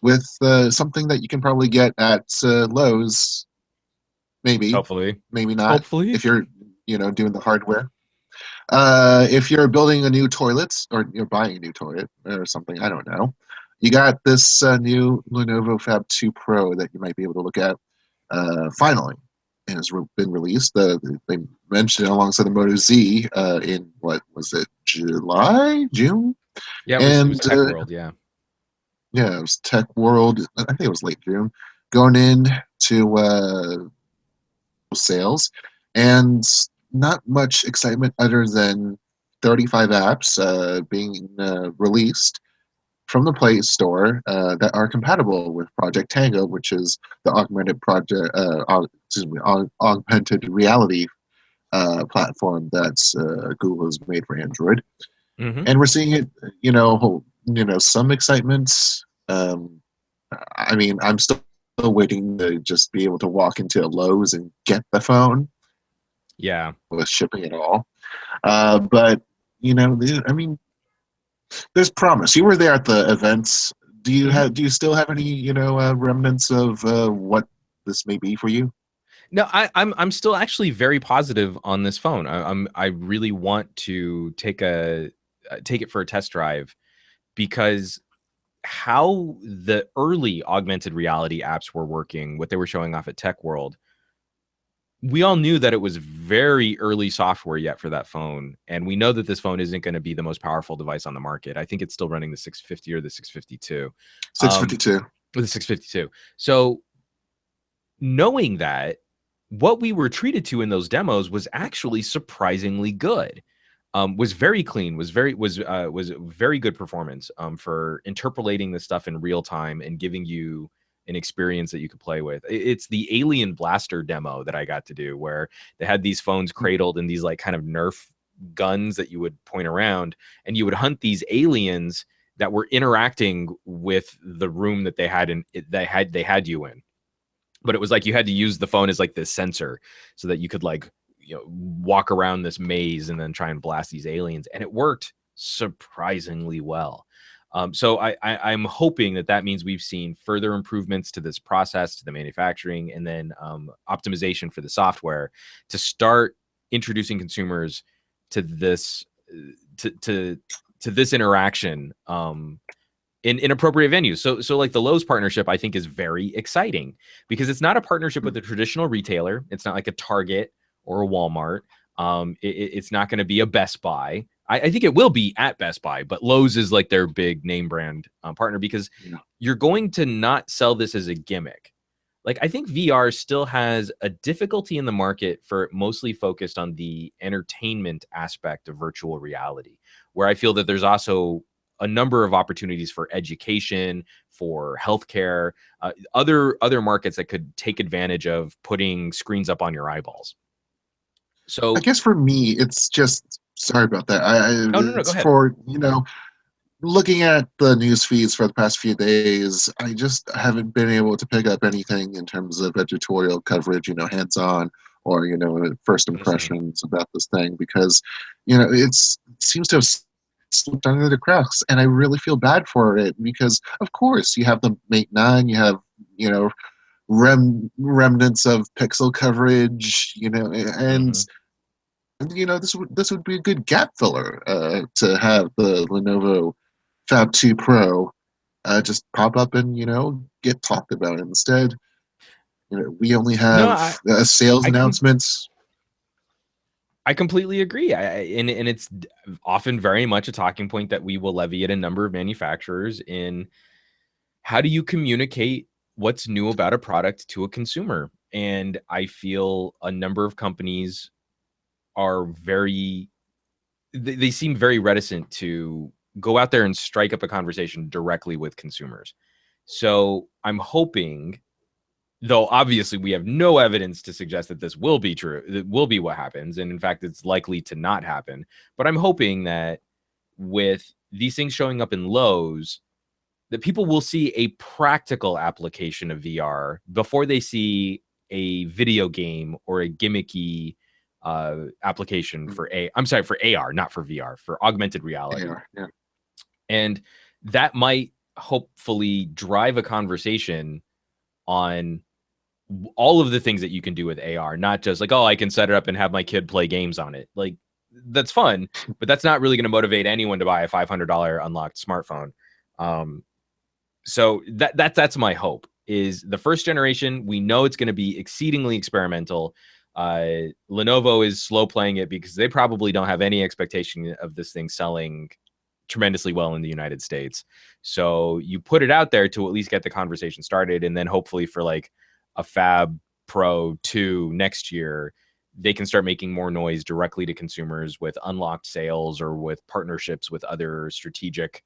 with something that you can probably get at Lowe's, maybe. Hopefully. Maybe not. Hopefully. If you're, doing the hardware. If you're building a new toilet or you're buying a new toilet or something, I don't know. You got this new Lenovo Fab 2 Pro that you might be able to look at finally. It has been released. They mentioned it alongside the Moto Z in, what was it, June? Yeah, it was Tech World, yeah. Yeah, it was Tech World. I think it was late June. Going in to sales, and not much excitement other than 35 apps being released from the Play Store that are compatible with Project Tango, which is the augmented reality platform that's Google has made for Android. Mm-hmm. And we're seeing it, some excitement. I'm still waiting to just be able to walk into a Lowe's and get the phone. Yeah. With shipping at all. But, there's promise. You were there at the events. Do you still have any, remnants of what this may be for you? No, I'm still actually very positive on this phone. I really want to take it for a test drive, because how the early augmented reality apps were working, what they were showing off at Tech World, we all knew that it was very early software yet for that phone. And we know that this phone isn't going to be the most powerful device on the market. I think it's still running the 650 or the 652. 652. With the 652. So knowing that, what we were treated to in those demos was actually surprisingly good. Was very clean, was very good performance for interpolating the stuff in real time and giving you an experience that you could play with. It's the Alien Blaster demo that I got to do, where they had these phones cradled in these like kind of Nerf guns that you would point around, and you would hunt these aliens that were interacting with the room that they had you in. But it was like you had to use the phone as like this sensor so that you could like, you know, walk around this maze and then try and blast these aliens, and it worked surprisingly well. So I'm hoping that means we've seen further improvements to this process, to the manufacturing, and then optimization for the software to start introducing consumers to this to this interaction in appropriate venues. So like the Lowe's partnership, I think, is very exciting because it's not a partnership with a traditional retailer. It's not like a Target or a Walmart. It's not going to be a Best Buy. I think it will be at Best Buy, but Lowe's is like their big name brand partner, because you're going to not sell this as a gimmick. Like, I think VR still has a difficulty in the market for mostly focused on the entertainment aspect of virtual reality, where I feel that there's also a number of opportunities for education, for healthcare, other markets that could take advantage of putting screens up on your eyeballs. So I guess for me, it's just, sorry about that. No, go ahead. For, looking at the news feeds for the past few days, I just haven't been able to pick up anything in terms of editorial coverage, hands-on, or first impressions about this thing, because it seems to have slipped under the cracks, and I really feel bad for it, because of course you have the Mate 9, you have remnants of pixel coverage, and this would be a good gap filler to have the Lenovo Fab 2 Pro just pop up and get talked about. Instead, we only have sales announcements. I completely agree. And it's often very much a talking point that we will levy at a number of manufacturers in how do you communicate what's new about a product to a consumer. And I feel a number of companies are they seem very reticent to go out there and strike up a conversation directly with consumers. So I'm hoping, though obviously we have no evidence to suggest that this will be true, that will be what happens, and in fact it's likely to not happen, but I'm hoping that with these things showing up in Lowe's, that people will see a practical application of VR before they see a video game or a gimmicky application for AR, not for VR, for augmented reality. AR, yeah. And that might hopefully drive a conversation on all of the things that you can do with AR, not just like, oh, I can set it up and have my kid play games on it. Like, that's fun, but that's not really going to motivate anyone to buy a $500 unlocked smartphone. So that's my hope. Is the first generation, we know it's going to be exceedingly experimental. Lenovo is slow playing it because they probably don't have any expectation of this thing selling tremendously well in the United States. So you put it out there to at least get the conversation started, and then hopefully for like a Fab Pro 2 next year, they can start making more noise directly to consumers with unlocked sales or with partnerships with other strategic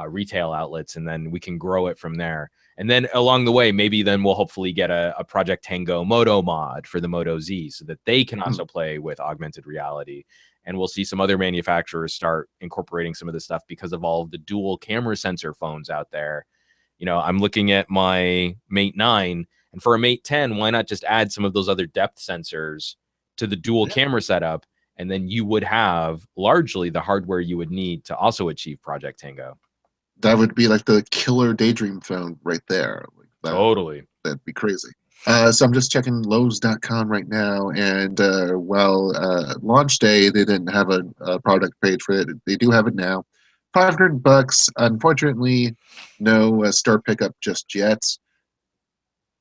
retail outlets, and then we can grow it from there. And then along the way, maybe then we'll hopefully get a Project Tango Moto mod for the Moto Z so that they can also play with augmented reality. And we'll see some other manufacturers start incorporating some of this stuff because of all of the dual camera sensor phones out there. I'm looking at my Mate 9, and for a Mate 10, why not just add some of those other depth sensors to the dual camera setup? And then you would have largely the hardware you would need to also achieve Project Tango. That would be like the killer daydream phone right there. Totally. That'd be crazy. So I'm just checking Lowe's.com right now, and while launch day they didn't have a product page for it, they do have it now. $500. Unfortunately, no store pickup just yet.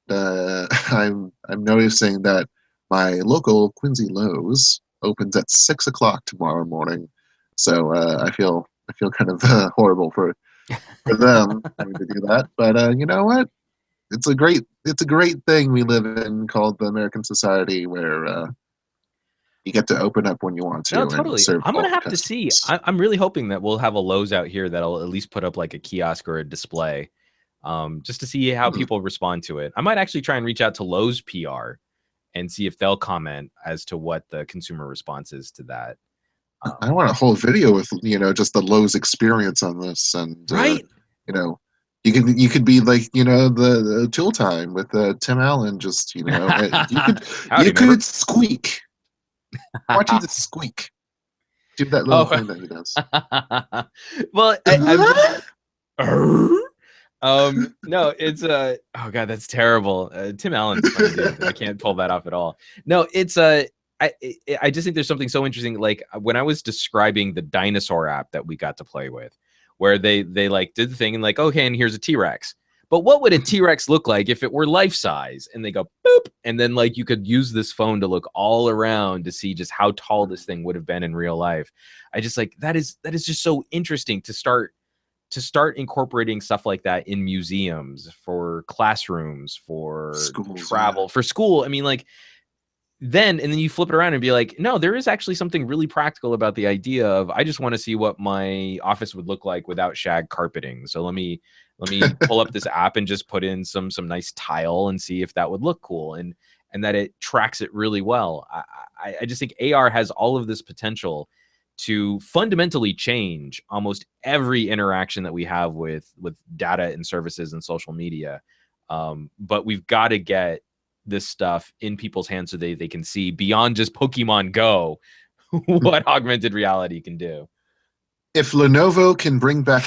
I'm noticing that my local Quincy Lowe's opens at 6 o'clock tomorrow morning, so I feel kind of horrible for them having to do that. But you know what? It's a great thing we live in called the American society where you get to open up when you want to No, and totally. serve I'm all gonna the have to see. customers. I'm really hoping that we'll have a Lowe's out here that'll at least put up like a kiosk or a display, just to see how Hmm. people respond to it. I might actually try and reach out to Lowe's PR and see if they'll comment as to what the consumer response is to that. I want a whole video with just the Lowe's experience on this, and Right? you know you could be like the Tool Time with Tim Allen. Just you Howdy, neighbor. could squeak. I want you to squeak. Do that little Oh, thing that he does. well, I'm just. No, it's oh god, that's terrible. Tim Allen's a funny dude. I can't pull that off at all. No, it's I just think there's something so interesting. Like when I was describing the dinosaur app that we got to play with, where they like did the thing and like, okay, and here's a T-Rex. But what would a T-Rex look like if it were life size? And they go boop, and then like you could use this phone to look all around to see just how tall this thing would have been in real life. I just like that is just so interesting to start incorporating stuff like that in museums, for classrooms, for Schools, travel, for school. I mean, like then and then you flip it around and be like, no, there is actually something really practical about the idea of I just want to see what my office would look like without shag carpeting. So let me pull up this app and just put in some nice tile and see if that would look cool, and that it tracks it really well. I just think AR has all of this potential to fundamentally change almost every interaction that we have with data and services and social media. But we've got to get this stuff in people's hands so they can see beyond just Pokemon Go what augmented reality can do. If Lenovo can bring back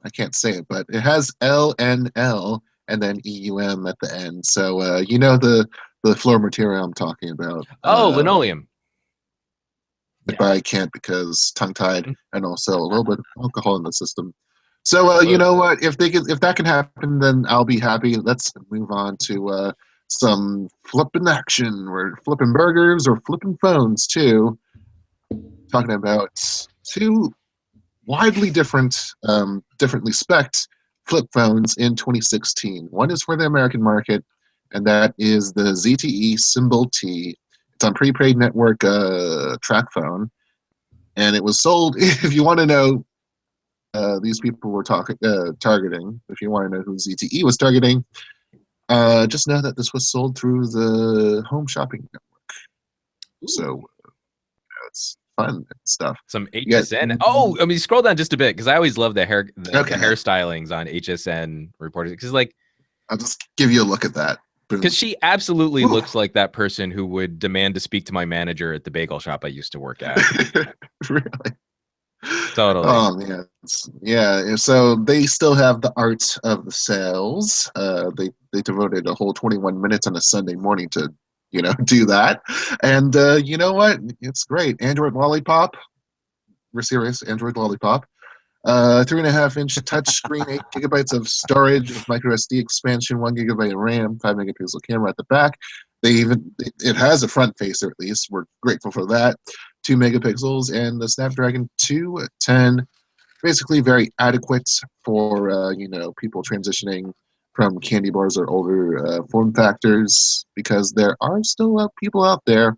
I can't say it, but it has LNL and then EUM at the end. So the floor material I'm talking about. Oh, linoleum. But Yeah. I can't because tongue tied and also a little bit of alcohol in the system. So you Absolutely. know what? If that can happen, then I'll be happy. Let's move on to some flipping action. We're flipping burgers or flipping phones too. Talking about two widely differently spec'd flip phones in 2016. One is for the American market, and that is the ZTE Symbol T. It's on prepaid network track phone, and it was sold. If you want to know, these people were targeting. If you want to know who ZTE was targeting, just know that this was sold through the Home Shopping Network. So it's fun and stuff. Some You get HSN. Oh, I mean, scroll down just a bit because I always love the okay. hairstylings on HSN reporters because like I'll just give you a look at that. Boom. because she absolutely Ooh. looks like that person who would demand to speak to my manager at the bagel shop I used to work at. Really? Totally. Oh man, yeah. So they still have the art of the sales. They devoted a whole 21 minutes on a Sunday morning to do that, and you know what? It's great. Android Lollipop. We're serious. Android Lollipop. 3.5-inch touchscreen, 8 GB of storage with micro SD expansion, 1 GB of RAM, 5 megapixel camera at the back. It has a front facer at least. We're grateful for that. 2 megapixels and the Snapdragon 210. Basically, very adequate for people transitioning from candy bars or older form factors, because there are still people out there.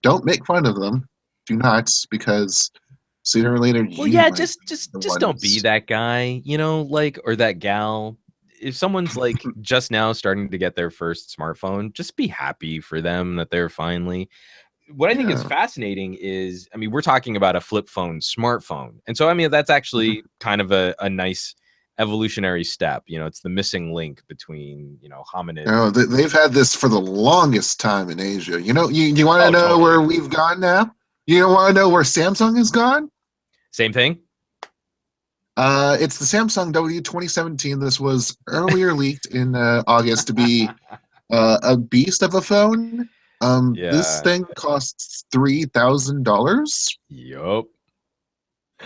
Don't make fun of them. Do not, because sooner or later Well, you yeah, might just be just the just don't be ones. that guy, like, or that gal. If someone's like just now starting to get their first smartphone, just be happy for them that they're finally. What I think is Yeah. fascinating is, I mean, we're talking about a flip phone smartphone. And so, I mean, that's actually kind of a nice evolutionary step. It's the missing link between, hominids. Oh, they've had this for the longest time in Asia. You want to Oh, know where totally. we've gone now? You want to know where Samsung has gone? Same thing. It's the Samsung W 2017. This was earlier leaked in August to be a beast of a phone. This Yeah. thing costs $3,000. Yup.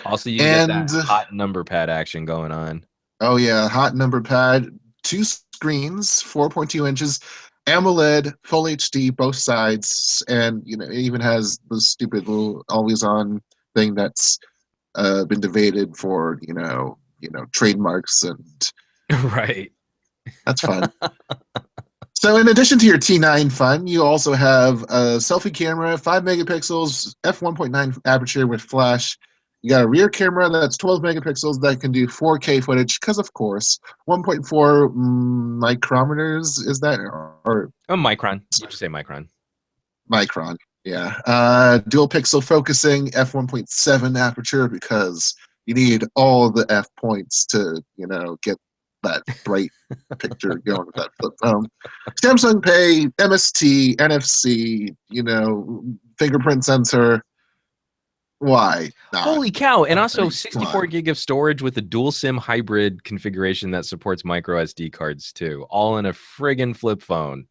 Also, you can get And that hot number pad action going on. oh yeah, hot number pad, 2 screens, 4.2 inches, AMOLED, full HD, both sides, and it even has the stupid little always on thing that's been debated for trademarks, and Right. that's fun. So in addition to your T9 fun, you also have a selfie camera, 5 megapixels, f1.9 aperture with flash. You got a rear camera that's 12 megapixels that can do 4K footage, because of course, 1.4 micrometers, is that? Or A micron. You just say micron. micron, yeah. Dual pixel focusing, f1.7 aperture, because you need all the f points to, get that bright picture going with that flip phone. Samsung Pay, MST, NFC, fingerprint sensor. Why not? Holy cow. And also Come 64 on. gig of storage with a dual SIM hybrid configuration that supports micro SD cards too, all in a friggin' flip phone.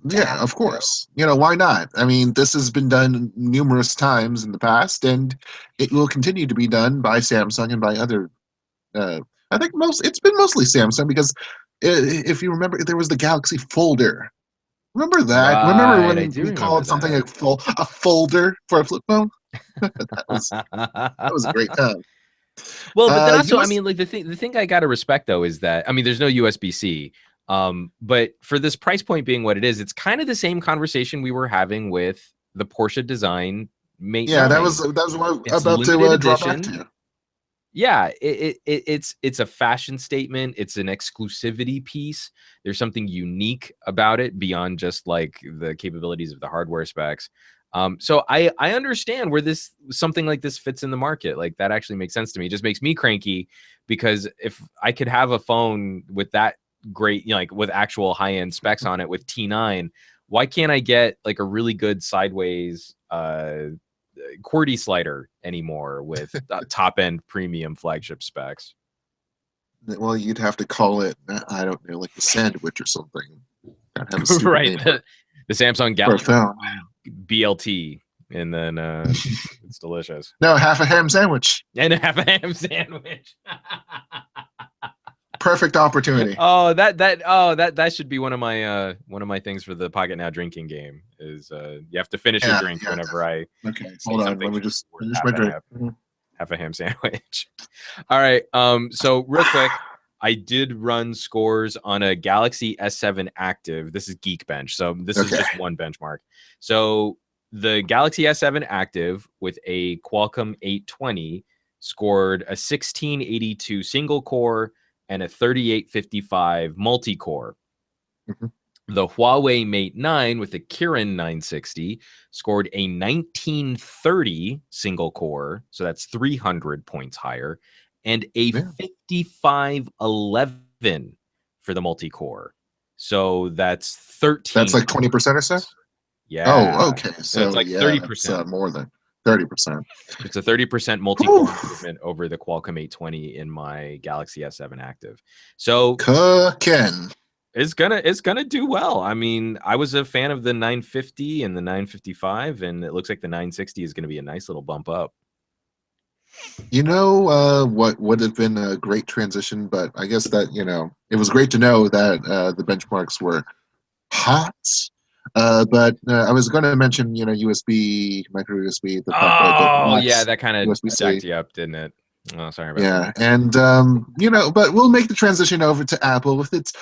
Yeah, of course. Why not? I mean, this has been done numerous times in the past, and it will continue to be done by Samsung and by other. I think it's been mostly Samsung, because if you remember, there was the Galaxy Folder. Remember that? Remember Right. I when do we remember called something that. a folder for a flip phone? that was a great time. Well, but then also, I US mean, like the thing I gotta respect though is that, I mean, there's no USB-C. But for this price point being what it is, it's kind of the same conversation we were having with the Porsche design Mate Yeah, 9. that was what I was It's about limited to draw back edition. to you. Yeah, it's a fashion statement. It's an exclusivity piece. There's something unique about it beyond just like the capabilities of the hardware specs. So I understand where something like this fits in the market. Like that actually makes sense to me. It just makes me cranky, because if I could have a phone with that great, like with actual high end specs on it with T9, why can't I get like a really good sideways QWERTY slider anymore with top end premium flagship specs? Well, you'd have to call it, I don't know, like the sandwich or something. Gotta have a stupid Right. name The Samsung for a Galaxy phone. BLT, and then it's delicious. No, half a ham sandwich. And have a ham sandwich. Perfect opportunity. That should be one of my things for the Pocketnow drinking game is you have to finish your drink whenever I Okay, say hold on. something Let me just worth finish my drink. half a ham sandwich. All right. So real quick, I did run scores on a Galaxy S7 Active. This is Geekbench, so this is just one benchmark. So the Galaxy S7 Active with a Qualcomm 820 scored a 1682 single core and a 3855 multi-core. The Huawei Mate 9 with the Kirin 960 scored a 1930 single core, so that's 300 points higher, and a 5511 for the multi-core. So that's 13. That's like 20% or so? Yeah. Oh, okay. So it's like 30%. That's, more than 30%. It's a 30% multi-core improvement over the Qualcomm 820 in my Galaxy S7 Active. So cooking. It's gonna do well. I mean, I was a fan of the 950 and the 955, and it looks like the 960 is gonna be a nice little bump up. What would have been a great transition, but I guess that it was great to know that the benchmarks were hot. But I was going to mention USB, micro USB, the fact that it lacks that kind of USB-C. jacked you up, didn't it? Oh, sorry about that. And but we'll make the transition over to Apple with its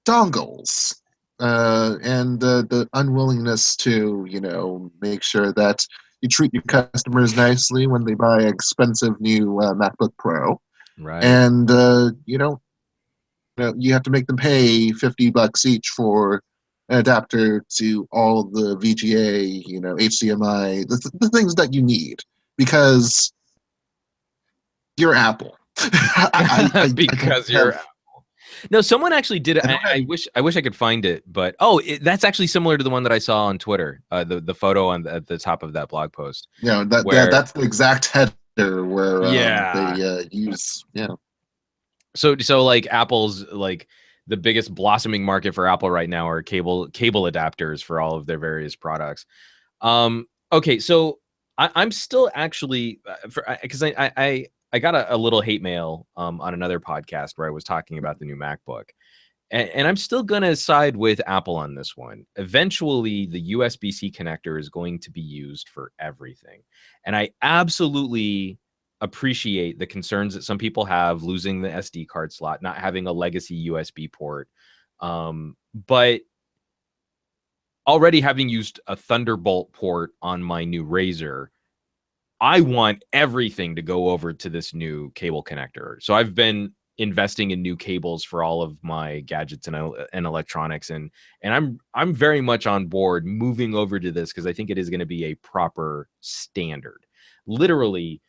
dongles, and the unwillingness to make sure that you treat your customers nicely when they buy an expensive new MacBook Pro, Right. and you have to make them pay $50 each for an adapter to all of the VGA, HDMI, the things that you need, because you're Apple. Because you're Apple. No, someone actually did it. I wish I could find it, but that's actually similar to the one that I saw on Twitter. The photo at the top of that blog post. Yeah, that's the exact header where they use. Yeah. So like Apple's like the biggest blossoming market for Apple right now are cable adapters for all of their various products. Okay, so I'm still actually because I got a little hate mail on another podcast where I was talking about the new MacBook. And I'm still going to side with Apple on this one. Eventually, the USB-C connector is going to be used for everything. And I absolutely appreciate the concerns that some people have losing the SD card slot, not having a legacy USB port. But already having used a Thunderbolt port on my new Razer, I want everything to go over to this new cable connector. So I've been investing in new cables for all of my gadgets and electronics, and I'm very much on board moving over to this because I think it is going to be a proper standard. Literally,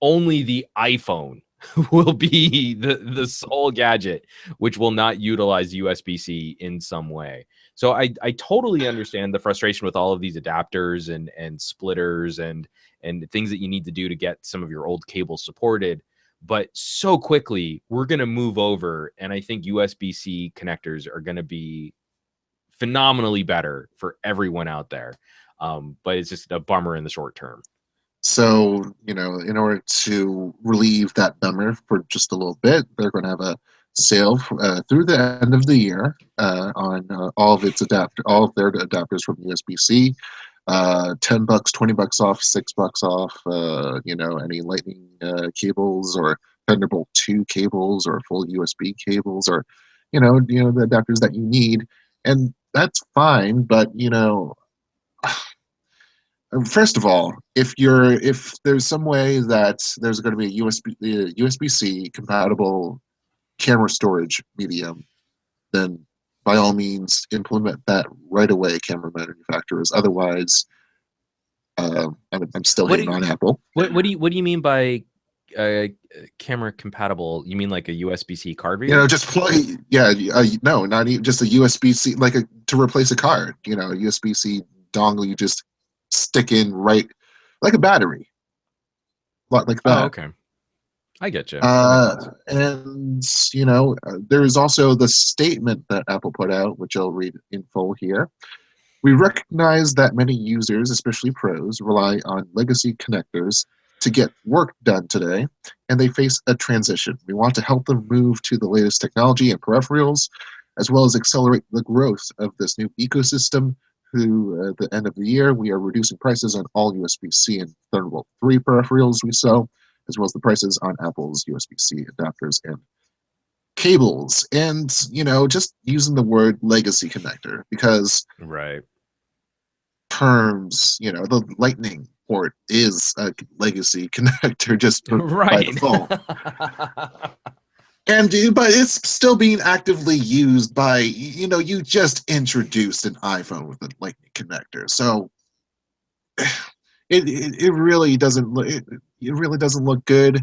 only the iPhone will be the sole gadget which will not utilize USB-C in some way. So I totally understand the frustration with all of these adapters and splitters and things that you need to do to get some of your old cables supported. But so quickly, we're going to move over, and I think USB-C connectors are going to be phenomenally better for everyone out there. But it's just a bummer in the short term. So, in order to relieve that bummer for just a little bit, they're going to have a sale through the end of the year on all of their adapters from USB-C. $10, $20 off, $6 off. Any Lightning cables or Thunderbolt 2 cables or full USB cables or the adapters that you need, and that's fine. But first of all, if there's some way that there's going to be a USB-C compatible camera storage medium, then by all means implement that right away, camera manufacturers. Otherwise, I'm still hating on Apple. What do you mean by camera compatible? You mean like a USB-C card reader? Just plug. Yeah, no, not even just a USB-C, to replace a card. A USB-C dongle you just stick in right, like a battery, like that. Oh, okay. I get you. And there's also the statement that Apple put out, which I'll read in full here. We recognize that many users, especially pros, rely on legacy connectors to get work done today, and they face a transition. We want to help them move to the latest technology and peripherals, as well as accelerate the growth of this new ecosystem. Through the end of the year, we are reducing prices on all USB-C and Thunderbolt 3 peripherals we sell, as well as the prices on Apple's USB-C adapters and cables. And, just using the word legacy connector, because right. terms, the Lightning port is a legacy connector just by default. But it's still being actively used by, you just introduced an iPhone with a Lightning connector. So it really doesn't look good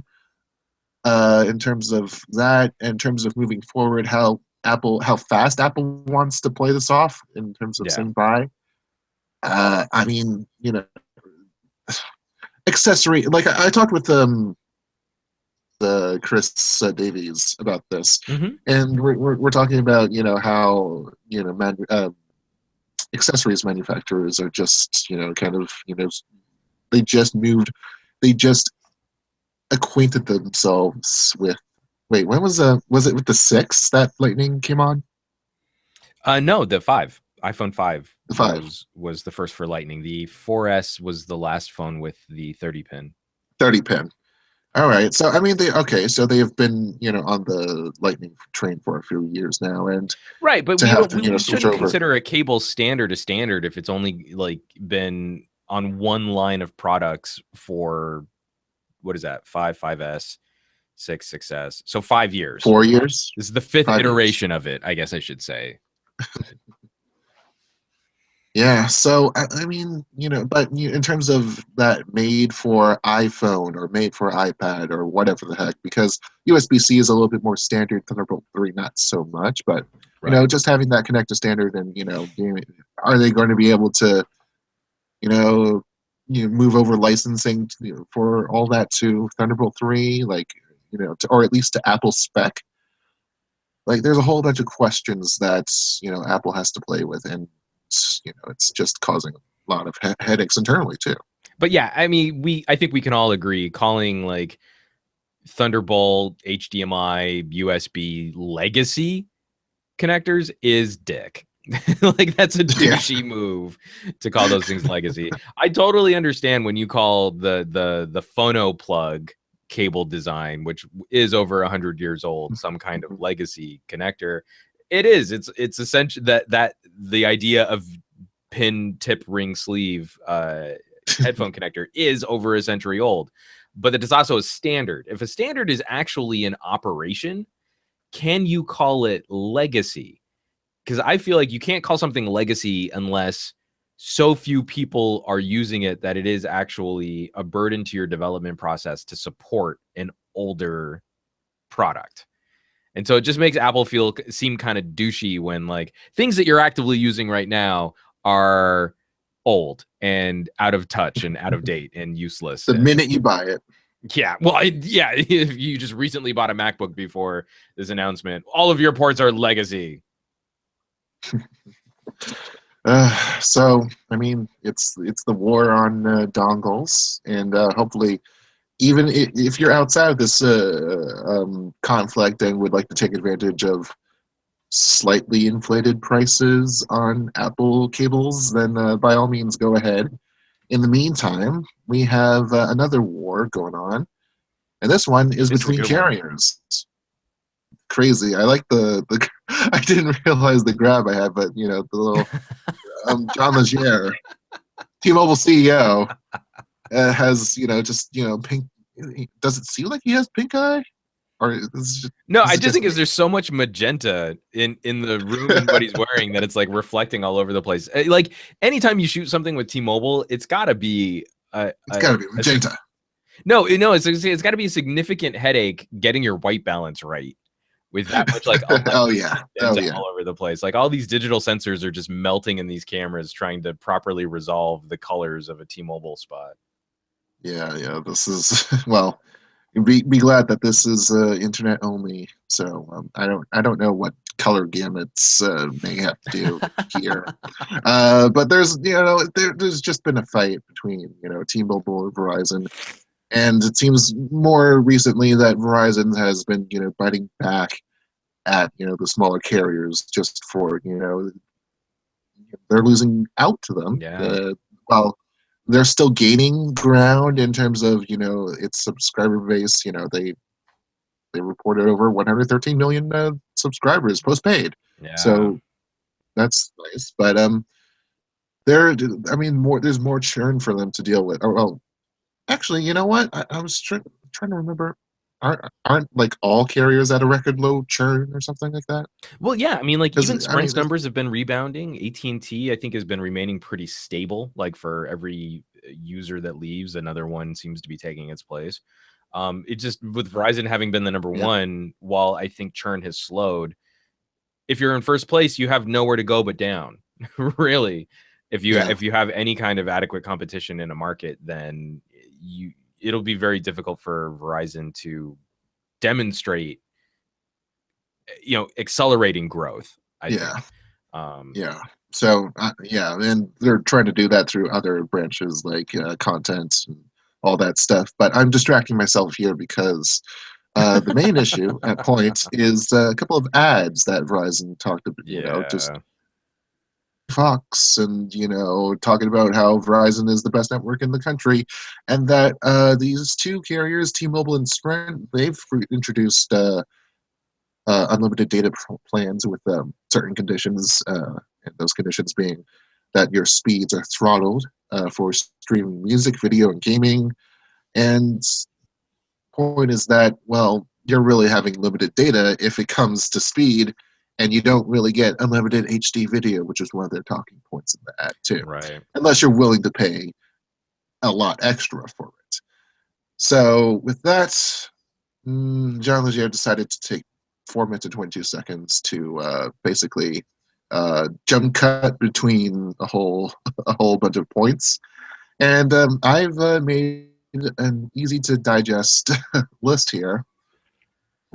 in terms of that, in terms of moving forward, how fast Apple wants to play this off in terms of saying bye. Accessory, like I talked with the Chris Davies about this, and we're talking about how accessories manufacturers are just they just acquainted themselves with. Wait, when was it with the 6 that Lightning came on? No, the 5. iPhone 5 the 5 was the first for Lightning. The 4S was the last phone with the 30 pin. 30 pin. All right. So they have been on the Lightning train for a few years now, and right. But we shouldn't consider a cable standard a standard if it's only been on one line of products for what is that 5S 6S, so 5 years. 4 years. This is the 5th iteration of it, I guess I should say. Yeah, so but in terms of that made for iPhone or made for iPad or whatever the heck, because USB-C is a little bit more standard, Thunderbolt 3 not so much, but just having that connector standard, and are they going to be able to move over licensing for all that to Thunderbolt 3, or at least to Apple spec? There's a whole bunch of questions that Apple has to play with, and it's just causing a lot of headaches internally too. But yeah, I mean, I think we can all agree calling like Thunderbolt, HDMI, USB legacy connectors is dick. Like that's a douchey move to call those things legacy. I totally understand when you call the phono plug cable design, which is over 100 years old, some kind of legacy connector. It is. It's essentially that the idea of pin tip ring sleeve headphone connector is over a century old. But it is also a standard. If a standard is actually in operation, can you call it legacy? Because I feel like you can't call something legacy unless so few people are using it that it is actually a burden to your development process to support an older product. And so it just makes Apple seem kind of douchey when like things that you're actively using right now are old and out of touch and out of date and useless. The minute you buy it. Yeah. Well, if you just recently bought a MacBook before this announcement, all of your ports are legacy. So I mean, it's the war on dongles, and hopefully, even if you're outside of this conflict and would like to take advantage of slightly inflated prices on Apple cables, then by all means go ahead. In the meantime, we have another war going on, and this one is between carriers. Crazy. I like the I didn't realize the grab I had, but the little John Legere, T-Mobile CEO, has just pink. Does it seem like he has pink eye? Or no, I just think there's so much magenta in the room and what he's wearing that it's like reflecting all over the place. Like anytime you shoot something with T-Mobile, it's got to be it's got to be magenta. It's got to be a significant headache getting your white balance right with that much like all over the place. Like all these digital sensors are just melting in these cameras trying to properly resolve the colors of a T-Mobile spot. Yeah. This is well. Be glad that this is internet only. So I don't know what color gamuts may have to do here, but there's there's just been a fight between T-Mobile and Verizon, and it seems more recently that Verizon has been biting back at the smaller carriers just for they're losing out to them. While they're still gaining ground in terms of its subscriber base. They reported over 113 million subscribers postpaid. So that's nice, but there's more churn for them to deal with. Oh, well, actually, you know what? I was trying to remember. Aren't like all carriers at a record low churn or something like that? Well, yeah, I mean, like even Sprint's numbers have been rebounding. AT&T, I think, has been remaining pretty stable. Like for every user that leaves, another one seems to be taking its place. It just with Verizon having been the number one, while I think churn has slowed. If you're in first place, you have nowhere to go but down. Really, if you have any kind of adequate competition in a market, then it'll be very difficult for Verizon to demonstrate accelerating growth. I think. So and they're trying to do that through other branches like content and all that stuff, but I'm distracting myself here because the main issue at point is a couple of ads that Verizon talked about, just Fox and talking about how Verizon is the best network in the country, and that these two carriers, T-Mobile and Sprint, they've introduced unlimited data plans with certain conditions, and those conditions being that your speeds are throttled for streaming music, video, and gaming. And point is that, well, you're really having limited data if it comes to speed, and you don't really get unlimited HD video, which is one of their talking points in the ad too. Right. Unless you're willing to pay a lot extra for it. So with that, John Legere decided to take 4 minutes and 22 seconds to basically jump cut between a whole bunch of points, and I've made an easy to digest list here.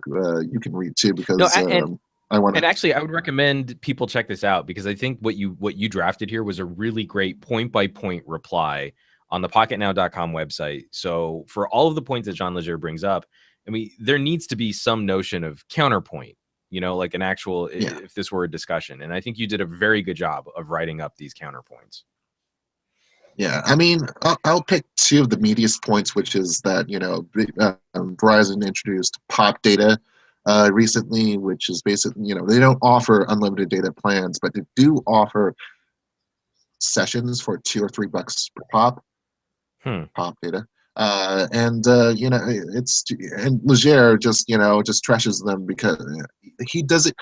You can read too because I want to. And actually, I would recommend people check this out because I think what you drafted here was a really great point by point reply on the pocketnow.com website. So for all of the points that Jean Leger brings up, I mean, there needs to be some notion of counterpoint, you know, like an actual, if this were a discussion. And I think you did a very good job of writing up these counterpoints. Yeah, I mean, I'll pick two of the meatiest points, which is that, you know, Verizon introduced pop data recently, which is basically, you know, they don't offer unlimited data plans, but they do offer sessions for $2 or $3 per pop. Pop data. You know, it's, and Leger just, you know, just trashes them because he doesn't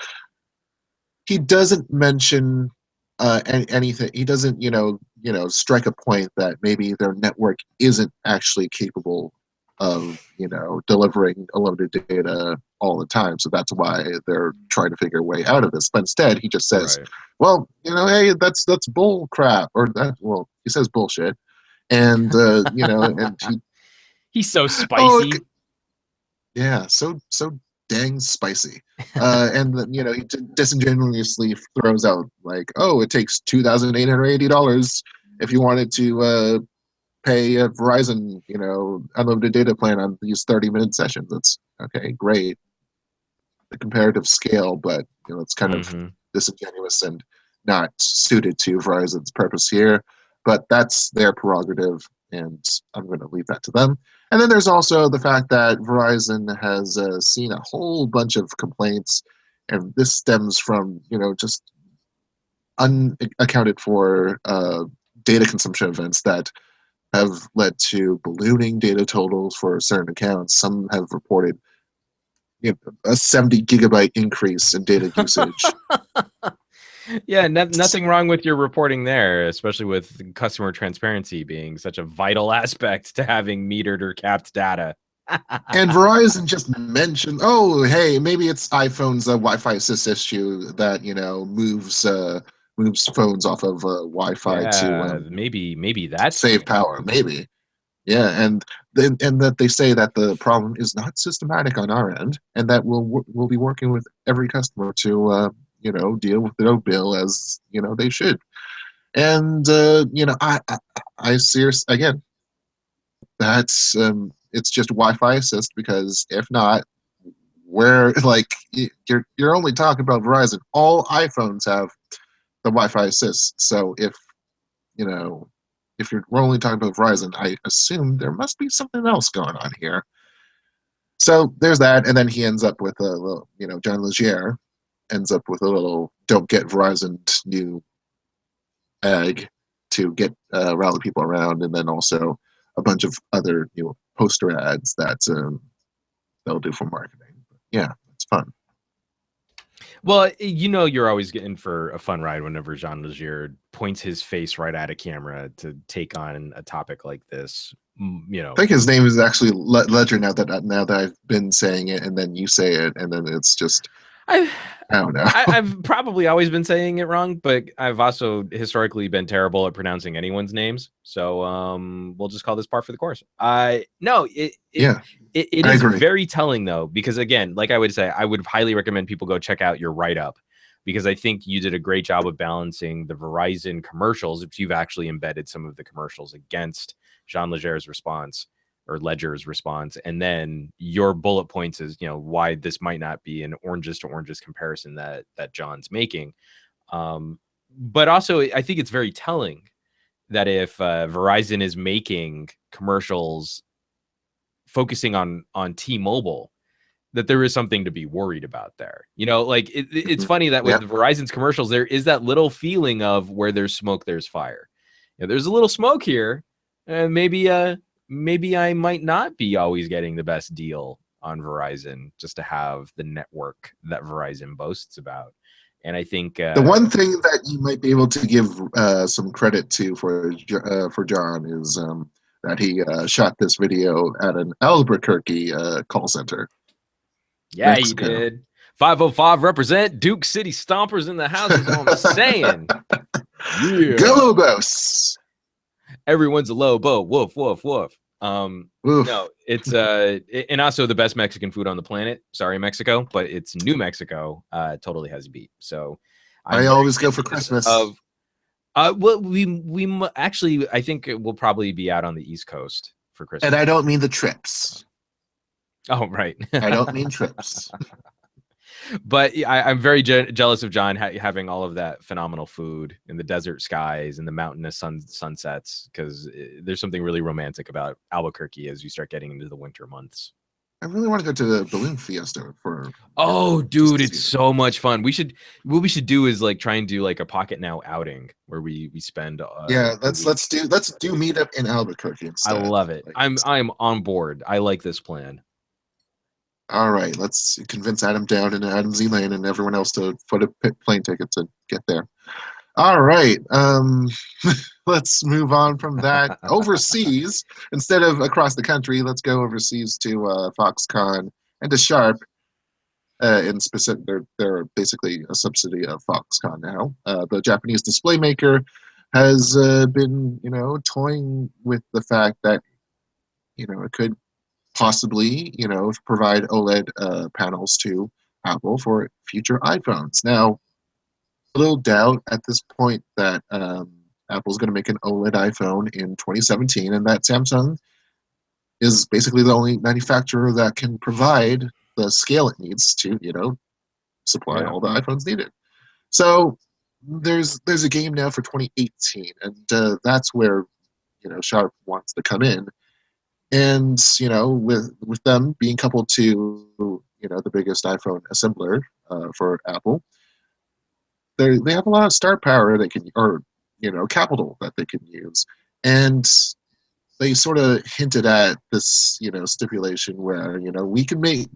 mention anything. He doesn't, you know, strike a point that maybe their network isn't actually capable of, you know, delivering unlimited data all the time. So that's why they're trying to figure a way out of this. But instead, he just says, Right. "Well, you know, hey, that's bull crap," or that. Well, he says bullshit, and you know, and he's so spicy. Oh, yeah, so dang spicy. And then, you know, he disingenuously throws out like, "Oh, it takes $2,880 if you wanted to pay a Verizon, you know, unlimited data plan on these 30-minute sessions." That's okay, great, the comparative scale, but you know, it's kind of disingenuous and not suited to Verizon's purpose here. But that's their prerogative, and I'm going to leave that to them. And then there's also the fact that Verizon has seen a whole bunch of complaints, and this stems from, you know, just unaccounted for data consumption events that have led to ballooning data totals for certain accounts. Some have reported, you know, a 70 gigabyte increase in data usage. Yeah, nothing wrong with your reporting there, especially with customer transparency being such a vital aspect to having metered or capped data. And Verizon just mentioned, oh, hey, maybe it's iPhone's Wi-Fi assist issue that, you know, moves phones off of Wi-Fi Yeah, to maybe that's save power. Maybe, yeah, and that they say that the problem is not systematic on our end, and that we'll be working with every customer to you know, deal with their bill as, you know, they should. And you know, I seriously, again, that's it's just Wi-Fi assist, because if not, where, like, you're only talking about Verizon. All iPhones have the Wi-Fi assist. So if, you know, if we're only talking about Verizon, I assume there must be something else going on here. So there's that, and then he ends up with a little, you know, John Leger ends up with a little "Don't get Verizon" new egg to get rally people around, and then also a bunch of other, you know, poster ads that they'll do for marketing. Yeah, it's fun. Well, you know, you're always getting for a fun ride whenever Jean Leger points his face right at a camera to take on a topic like this. You know, I think his name is actually Ledger now that I've been saying it, and then you say it, and then it's just, I don't know. I've probably always been saying it wrong, but I've also historically been terrible at pronouncing anyone's names. So we'll just call this par for the course. No, it is very telling though, because again, like I would say, I would highly recommend people go check out your write-up, because I think you did a great job of balancing the Verizon commercials, if you've actually embedded some of the commercials against Jean Leger's response or Ledger's response, and then your bullet points is, you know, why this might not be an oranges to oranges comparison that John's making. But also, I think it's very telling that if Verizon is making commercials focusing on T-Mobile, that there is something to be worried about there. You know, like it's funny that with Verizon's commercials, there is that little feeling of where there's smoke, there's fire. You know, there's a little smoke here, and maybe I might not be always getting the best deal on Verizon just to have the network that Verizon boasts about. And I think the one thing that you might be able to give some credit to for John is that he shot this video at an Albuquerque call center. Yeah, Mexico. He did. 505 represent Duke City Stompers in the house is what I'm saying. Yeah. Go Lobos. Everyone's a Lobo. Woof, woof, woof. No, it's and also the best Mexican food on the planet. Sorry, Mexico, but it's New Mexico. Totally has you beat. So I always go for Christmas. Well, actually, I think it will probably be out on the East Coast for Christmas. And I don't mean the trips. Oh, right. I don't mean trips. But I'm very jealous of John having all of that phenomenal food in the desert skies and the mountainous sunsets, because there's something really romantic about Albuquerque as you start getting into the winter months. I really want to go to the balloon fiesta for. Oh, dude, it's so much fun. What we should do is like try and do like a Pocketnow outing where we spend. Yeah, let's do meetup in Albuquerque instead. I love it. I'm on board. I like this plan. All right, let's convince Adam Down and Adam Z Lane and everyone else to put a plane ticket to get there. All right, let's move on from that overseas instead of across the country. Let's go overseas to Foxconn and to Sharp. In specific, they're basically a subsidy of Foxconn now. The Japanese display maker has been, toying with the fact that, it could possibly, provide OLED panels to Apple for future iPhones. Now, little doubt at this point that Apple's going to make an OLED iPhone in 2017, and that Samsung is basically the only manufacturer that can provide the scale it needs to, supply all the iPhones needed. So there's a game now for 2018, and that's where Sharp wants to come in. And with them being coupled to the biggest iPhone assembler for Apple, they have a lot of star power they can, or capital that they can use, and they sort of hinted at this stipulation where we can make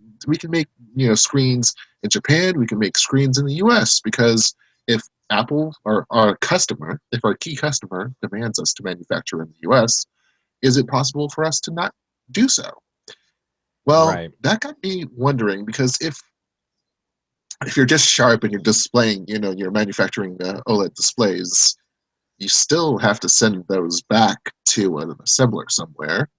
screens in Japan, we can make screens in the U.S. because if Apple or our customer, if our key customer demands us to manufacture in the U.S., is it possible for us to not do so? Well, that got me wondering, because if you're just Sharp and you're displaying, you're manufacturing OLED displays, you still have to send those back to an assembler somewhere.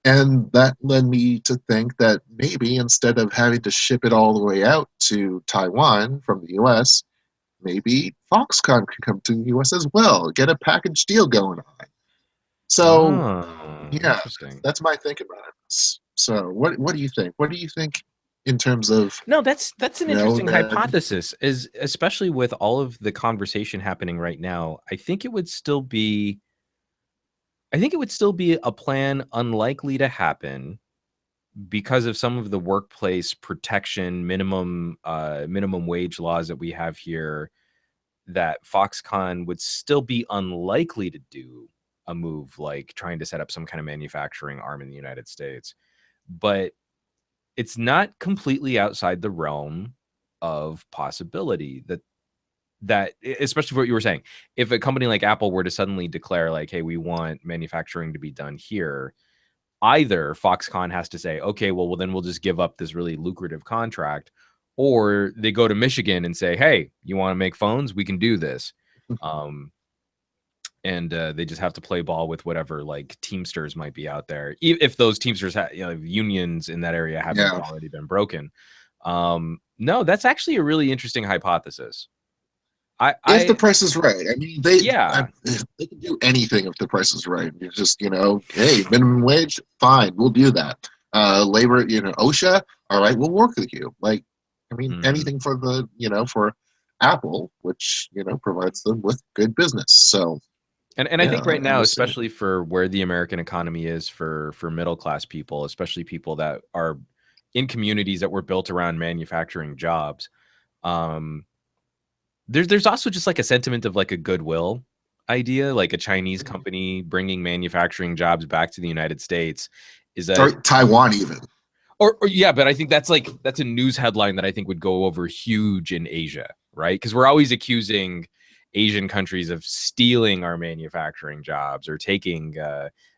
And that led me to think that maybe instead of having to ship it all the way out to Taiwan from the US, maybe Foxconn could come to the US as well, get a package deal going on. So, yeah, that's my thinking about it. So, what do you think? What do you think in terms of? No, that's an interesting hypothesis, is especially with all of the conversation happening right now. I think it would still be a plan unlikely to happen because of some of the workplace protection minimum wage laws that we have here, that Foxconn would still be unlikely to do a move like trying to set up some kind of manufacturing arm in the United States. But it's not completely outside the realm of possibility that especially what you were saying, if a company like Apple were to suddenly declare like, hey, we want manufacturing to be done here, either Foxconn has to say, okay, well then we'll just give up this really lucrative contract, or they go to Michigan and say, hey, you want to make phones? We can do this. And they just have to play ball with whatever like Teamsters might be out there, if those Teamsters unions in that area haven't already been broken. No, that's actually a really interesting hypothesis. If the price is right, I mean, they can do anything if the price is right. You just hey, minimum wage, fine, we'll do that. Labor, OSHA, all right, we'll work with you. Like, I mean, anything for the for Apple, which provides them with good business. So. And I think right now, especially for where the American economy is for middle class people, especially people that are in communities that were built around manufacturing jobs, there's also just like a sentiment of like a goodwill idea, like a Chinese company bringing manufacturing jobs back to the United States, is that, or Taiwan even. Or yeah, but I think that's a news headline that I think would go over huge in Asia, right? Because we're always accusing Asian countries of stealing our manufacturing jobs or taking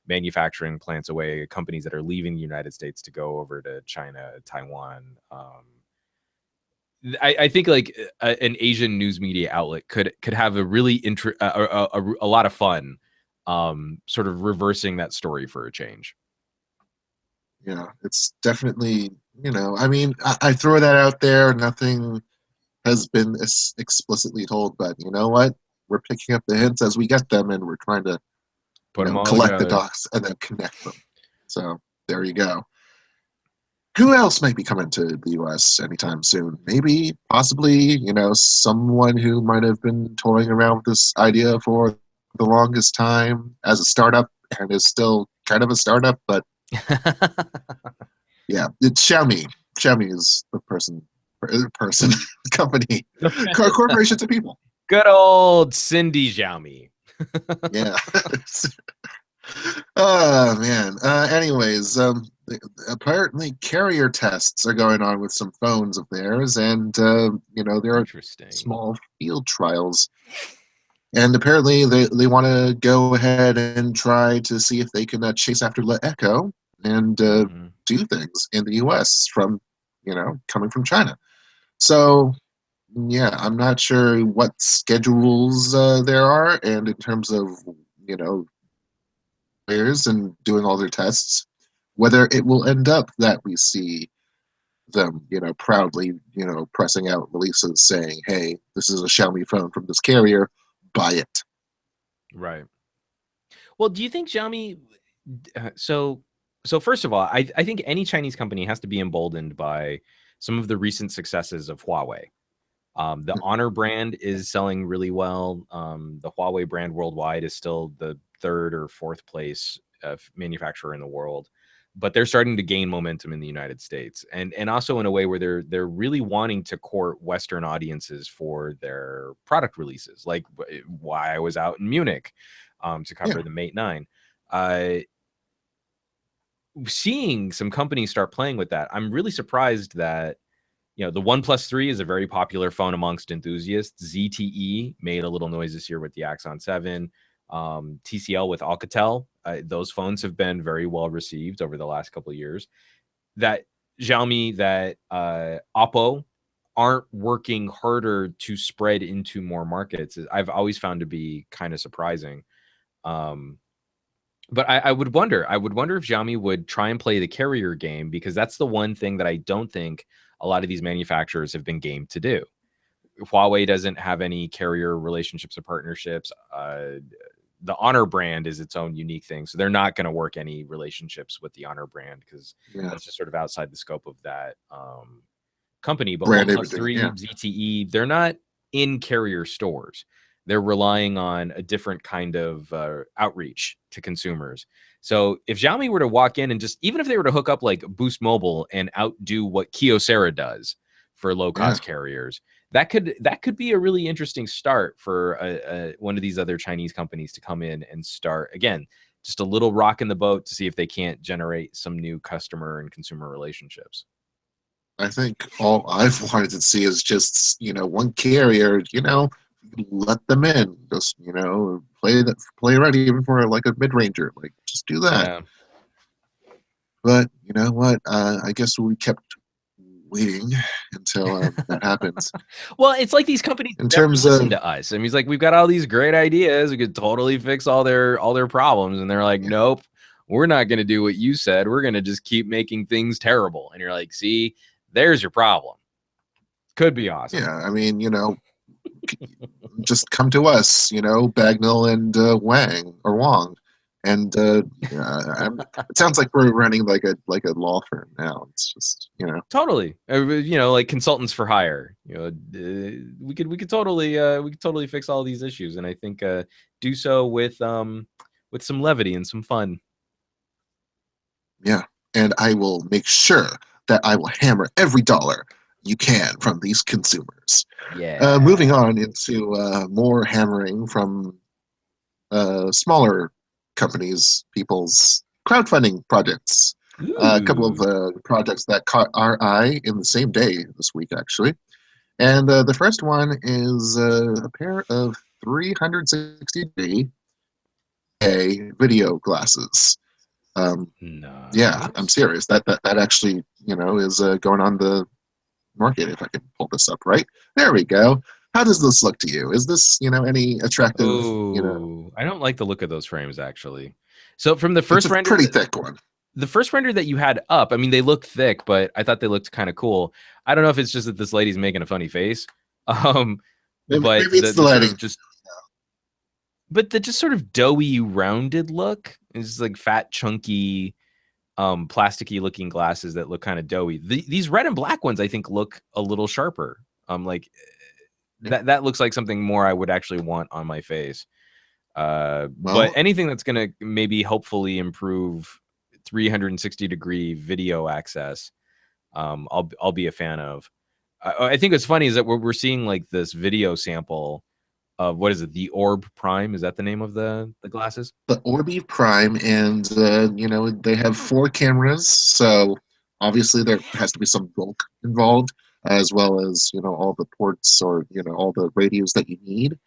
manufacturing plants away, companies that are leaving the United States to go over to China, Taiwan. I think like an Asian news media outlet could have a really a lot of fun sort of reversing that story for a change. Yeah, it's definitely, I mean, I throw that out there. Nothing has been explicitly told, but you know what? we're picking up the hints as we get them, and we're trying to Put them all collect the together. dots and then connect them. So there you go. Who else might be coming to the US anytime soon? Maybe, possibly, someone who might have been toying around with this idea for the longest time as a startup and is still kind of a startup, but yeah, it's Xiaomi. Xiaomi is the person, company, corporation to people. Good old Cindy Xiaomi. Yeah. Oh man. Anyways, apparently carrier tests are going on with some phones of theirs, and there are small field trials. And apparently they want to go ahead and try to see if they can chase after Le Echo and do things in the US from, coming from China. So yeah, I'm not sure what schedules there are, and in terms of, players and doing all their tests, whether it will end up that we see them, proudly, pressing out releases saying, hey, this is a Xiaomi phone from this carrier, buy it. Right. Well, do you think Xiaomi, so first of all, I think any Chinese company has to be emboldened by some of the recent successes of Huawei. The Honor brand is selling really well. The Huawei brand worldwide is still the 3rd or 4th place manufacturer in the world, but they're starting to gain momentum in the United States, and also in a way where they're really wanting to court Western audiences for their product releases, like why I was out in Munich to cover the Mate 9. Seeing some companies start playing with that, I'm really surprised that the OnePlus 3 is a very popular phone amongst enthusiasts. ZTE made a little noise this year with the Axon 7. TCL with Alcatel. Those phones have been very well received over the last couple of years. That Xiaomi, that Oppo aren't working harder to spread into more markets, I've always found to be kind of surprising. But I would wonder if Xiaomi would try and play the carrier game, because that's the one thing that I don't think a lot of these manufacturers have been game to do. Huawei doesn't have any carrier relationships or partnerships. The Honor brand is its own unique thing, so they're not going to work any relationships with the Honor brand, because that's just sort of outside the scope of that company. But OnePlus 3, ZTE, they're not in carrier stores. They're relying on a different kind of outreach to consumers. So if Xiaomi were to walk in and just, even if they were to hook up like Boost Mobile and outdo what Kyocera does for low-cost carriers, that could be a really interesting start for one of these other Chinese companies to come in and start, again, just a little rock in the boat to see if they can't generate some new customer and consumer relationships. I think all I've wanted to see is just, one carrier, let them in. Just, play ready even for like a mid-ranger. Like, just do that. Yeah. But you know what? I guess we kept waiting until that happens. Well, it's like these companies in terms listen to us. I mean, it's like, we've got all these great ideas. We could totally fix all their problems, and they're like, nope, we're not going to do what you said. We're going to just keep making things terrible. And you're like, see, there's your problem. Could be awesome. Yeah, I mean, just come to us, Bagnall and Wong. And it sounds like we're running like a law firm now. It's just totally, like consultants for hire. We could totally fix all these issues, and I think do so with some levity and some fun. Yeah, and I will make sure that I will hammer every dollar you can from these consumers. Yeah. Moving on into more hammering from smaller companies, people's crowdfunding projects. A couple of projects that caught our eye in the same day this week, actually. And the first one is a pair of 360-degree video glasses. Nice. Yeah, I'm serious. That actually, is going on the market. If I can pull this up, right there, we go. How does this look to you? Is this, any attractive? I don't like the look of those frames, actually. So from the first render, pretty thick one. The first render that you had up, I mean, they look thick, but I thought they looked kind of cool. I don't know if it's just that this lady's making a funny face. Maybe it's the lighting. but the just sort of doughy, rounded look is like fat, chunky, plasticky looking glasses that look kind of doughy. These red and black ones, I think, look a little sharper. Like that looks like something more I would actually want on my face. But anything that's going to maybe hopefully improve 360-degree video access, I'll be a fan of. I think what's funny is that we're seeing like this video sample of, what is it, the Orb Prime? Is that the name of the glasses? The Orbi Prime, and you know, they have 4 cameras, so obviously there has to be some bulk involved, as well as, you know, all the ports, or, you know, all the radios that you need.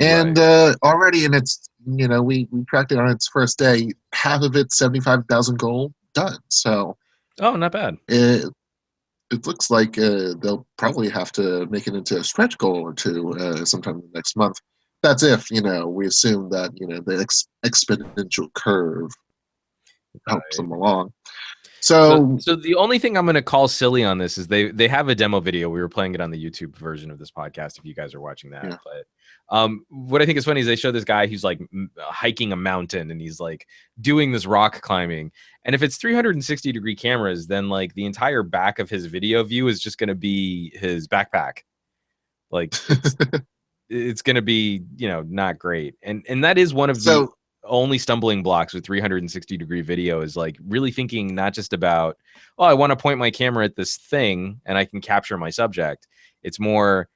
And already in its, you know, we tracked it on its first day, half of it, 75,000 gold done. So not bad. It looks like they'll probably have to make it into a stretch goal or two sometime next month. That's if, you know, we assume that, you know, the exponential curve helps them along. So the only thing I'm going to call silly on this is they have a demo video. We were playing it on the YouTube version of this podcast, if you guys are watching that. Yeah. But what I think is funny is they show this guy who's like hiking a mountain, and he's like doing this rock climbing. And if it's 360-degree cameras, then like the entire back of his video view is just going to be his backpack. Like it's going to be, you know, not great. And that is one of the only stumbling blocks with 360-degree video, is like really thinking not just about, oh, I want to point my camera at this thing and I can capture my subject. It's more,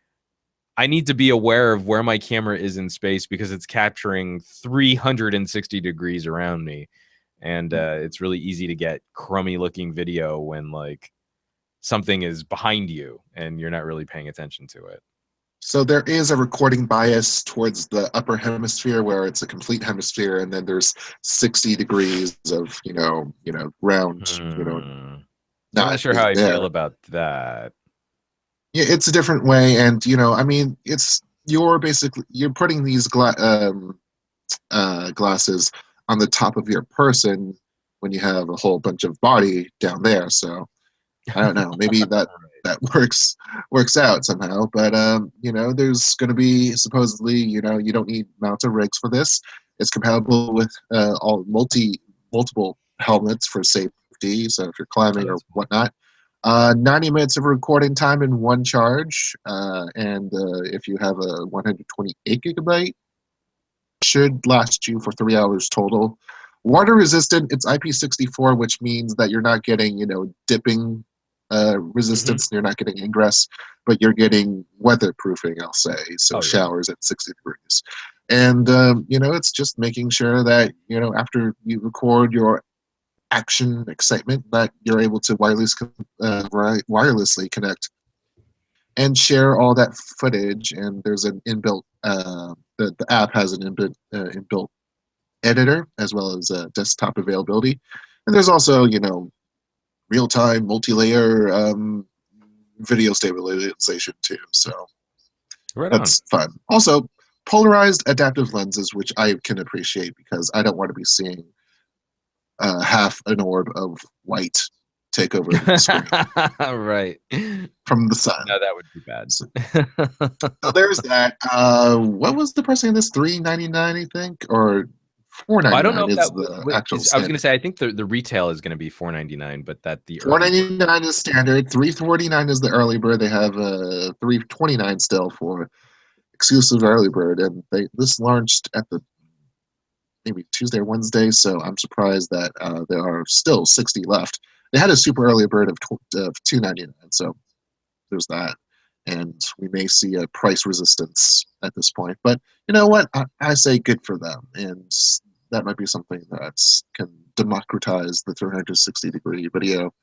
I need to be aware of where my camera is in space because it's capturing 360 degrees around me. And it's really easy to get crummy looking video when like something is behind you and you're not really paying attention to it. So there is a recording bias towards the upper hemisphere, where it's a complete hemisphere, and then there's 60 degrees of, you know, round, you know. I'm not sure how I feel about that. Yeah, it's a different way, and, you know, I mean, you're putting these glasses on the top of your person when you have a whole bunch of body down there. So I don't know, maybe that works out somehow. But you know, there's going to be supposedly, you know, you don't need mounts or rigs for this. It's compatible with all multiple helmets for safety. So if you're climbing or whatnot, 90 minutes of recording time in one charge, and if you have a 128 gigabyte, should last you for 3 hours total. Water resistant, it's IP64, which means that you're not getting, you know, dipping resistance, and you're not getting ingress, but you're getting weatherproofing, I'll say. So showers at 60 degrees. And, you know, it's just making sure that, you know, after you record your action excitement, that you're able to wirelessly connect and share all that footage. And there's an inbuilt, the app has an inbuilt editor, as well as desktop availability. And there's also, you know, real-time multi-layer video stabilization too. So that's fun. Also, polarized adaptive lenses, which I can appreciate because I don't want to be seeing half an orb of white take over the screen. Right. From the sun. No, that would be bad. So there's that. What was the pricing of this? $399, I think, or $499? I don't know if is the actual. I was going to say, I think the retail is going to be $499, but that the $499 is standard. $349 is the early bird. They have $329 still for exclusive early bird, and this launched at the maybe Tuesday or Wednesday. So I'm surprised that there are still 60 left. They had a super early bird of $299, so there's that, and we may see a price resistance at this point. But you know what? I say good for them, and that might be something that can democratize the 360-degree video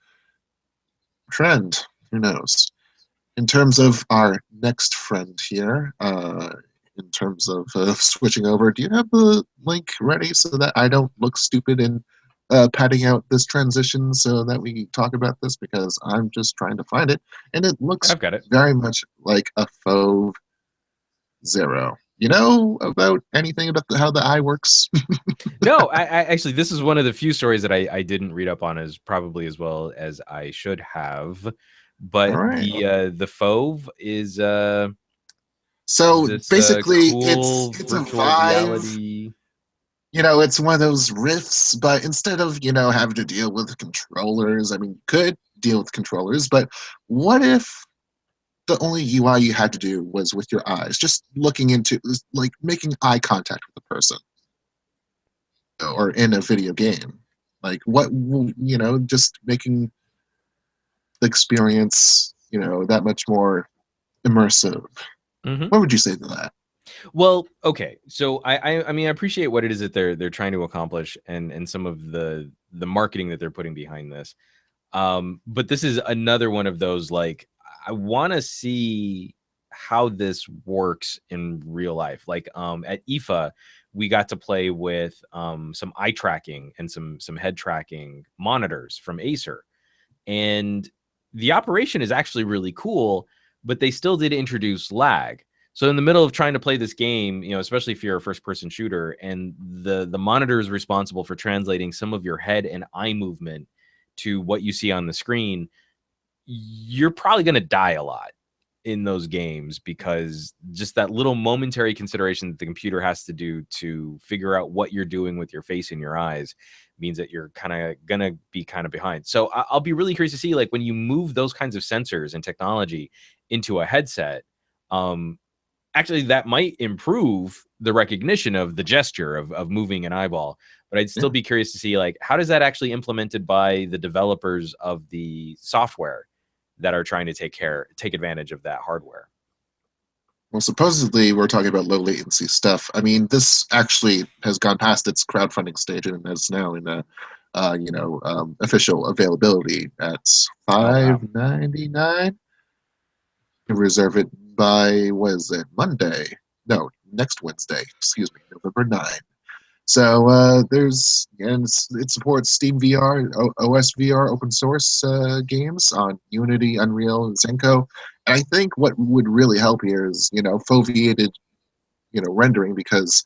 trend. Who knows? In terms of our next friend here, in terms of switching over, do you have the link ready so that I don't look stupid in padding out this transition so that we talk about this? Because I'm just trying to find it, and it looks very much like a faux Zero. You know about anything about how the eye works? No, I actually, this is one of the few stories that I didn't read up on as probably as well as I should have. But the fauve is Is So this a basically, cool it's a virtual Vive. reality? It's one of those rifts, but instead of having to deal with controllers, I mean, you could deal with controllers, but what if the only UI you had to do was with your eyes, just looking into, like, making eye contact with the person, or in a video game, like just making the experience that much more immersive. Mm-hmm. What would you say to that? Well, okay. So I mean, I appreciate what it is that they're trying to accomplish, and some of the marketing that they're putting behind this. But this is another one of those, like, I want to see how this works in real life. Like, at IFA, we got to play with some eye tracking and some head tracking monitors from Acer, and the operation is actually really cool, but they still did introduce lag. So in the middle of trying to play this game, especially if you're a first person shooter, and the monitor is responsible for translating some of your head and eye movement to what you see on the screen, you're probably going to die a lot in those games, because just that little momentary consideration that the computer has to do to figure out what you're doing with your face and your eyes means that you're kind of gonna be kind of behind. So I'll be really curious to see, like, when you move those kinds of sensors and technology into a headset, actually that might improve the recognition of the gesture of moving an eyeball. But I'd still Yeah. be curious to see, like, how does that actually implemented by the developers of the software that are trying to take advantage of that hardware. Well, supposedly we're talking about low latency stuff. I mean, this actually has gone past its crowdfunding stage and is now in a, official availability at Oh wow. $5.99. You reserve it by, what is it, Monday? No, next Wednesday. Excuse me, November 9. So it supports Steam VR, OS VR, open source games on Unity, Unreal, and Zenko. And I think what would really help here is foveated rendering, because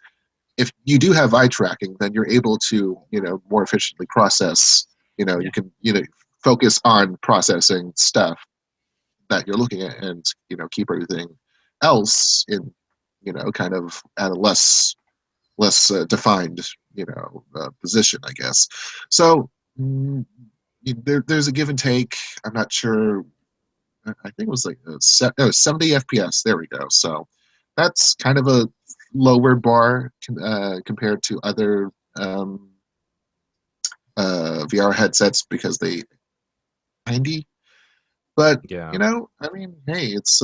if you do have eye tracking, then you're able to more efficiently process. Yeah. You can focus on processing stuff that you're looking at, and keep everything else in kind of at a less defined position, I guess. So there's a give and take. I'm not sure. I think it was like 70 FPS. There we go. So that's kind of a lower bar compared to other VR headsets, because they 90. But Yeah. I mean, hey, it's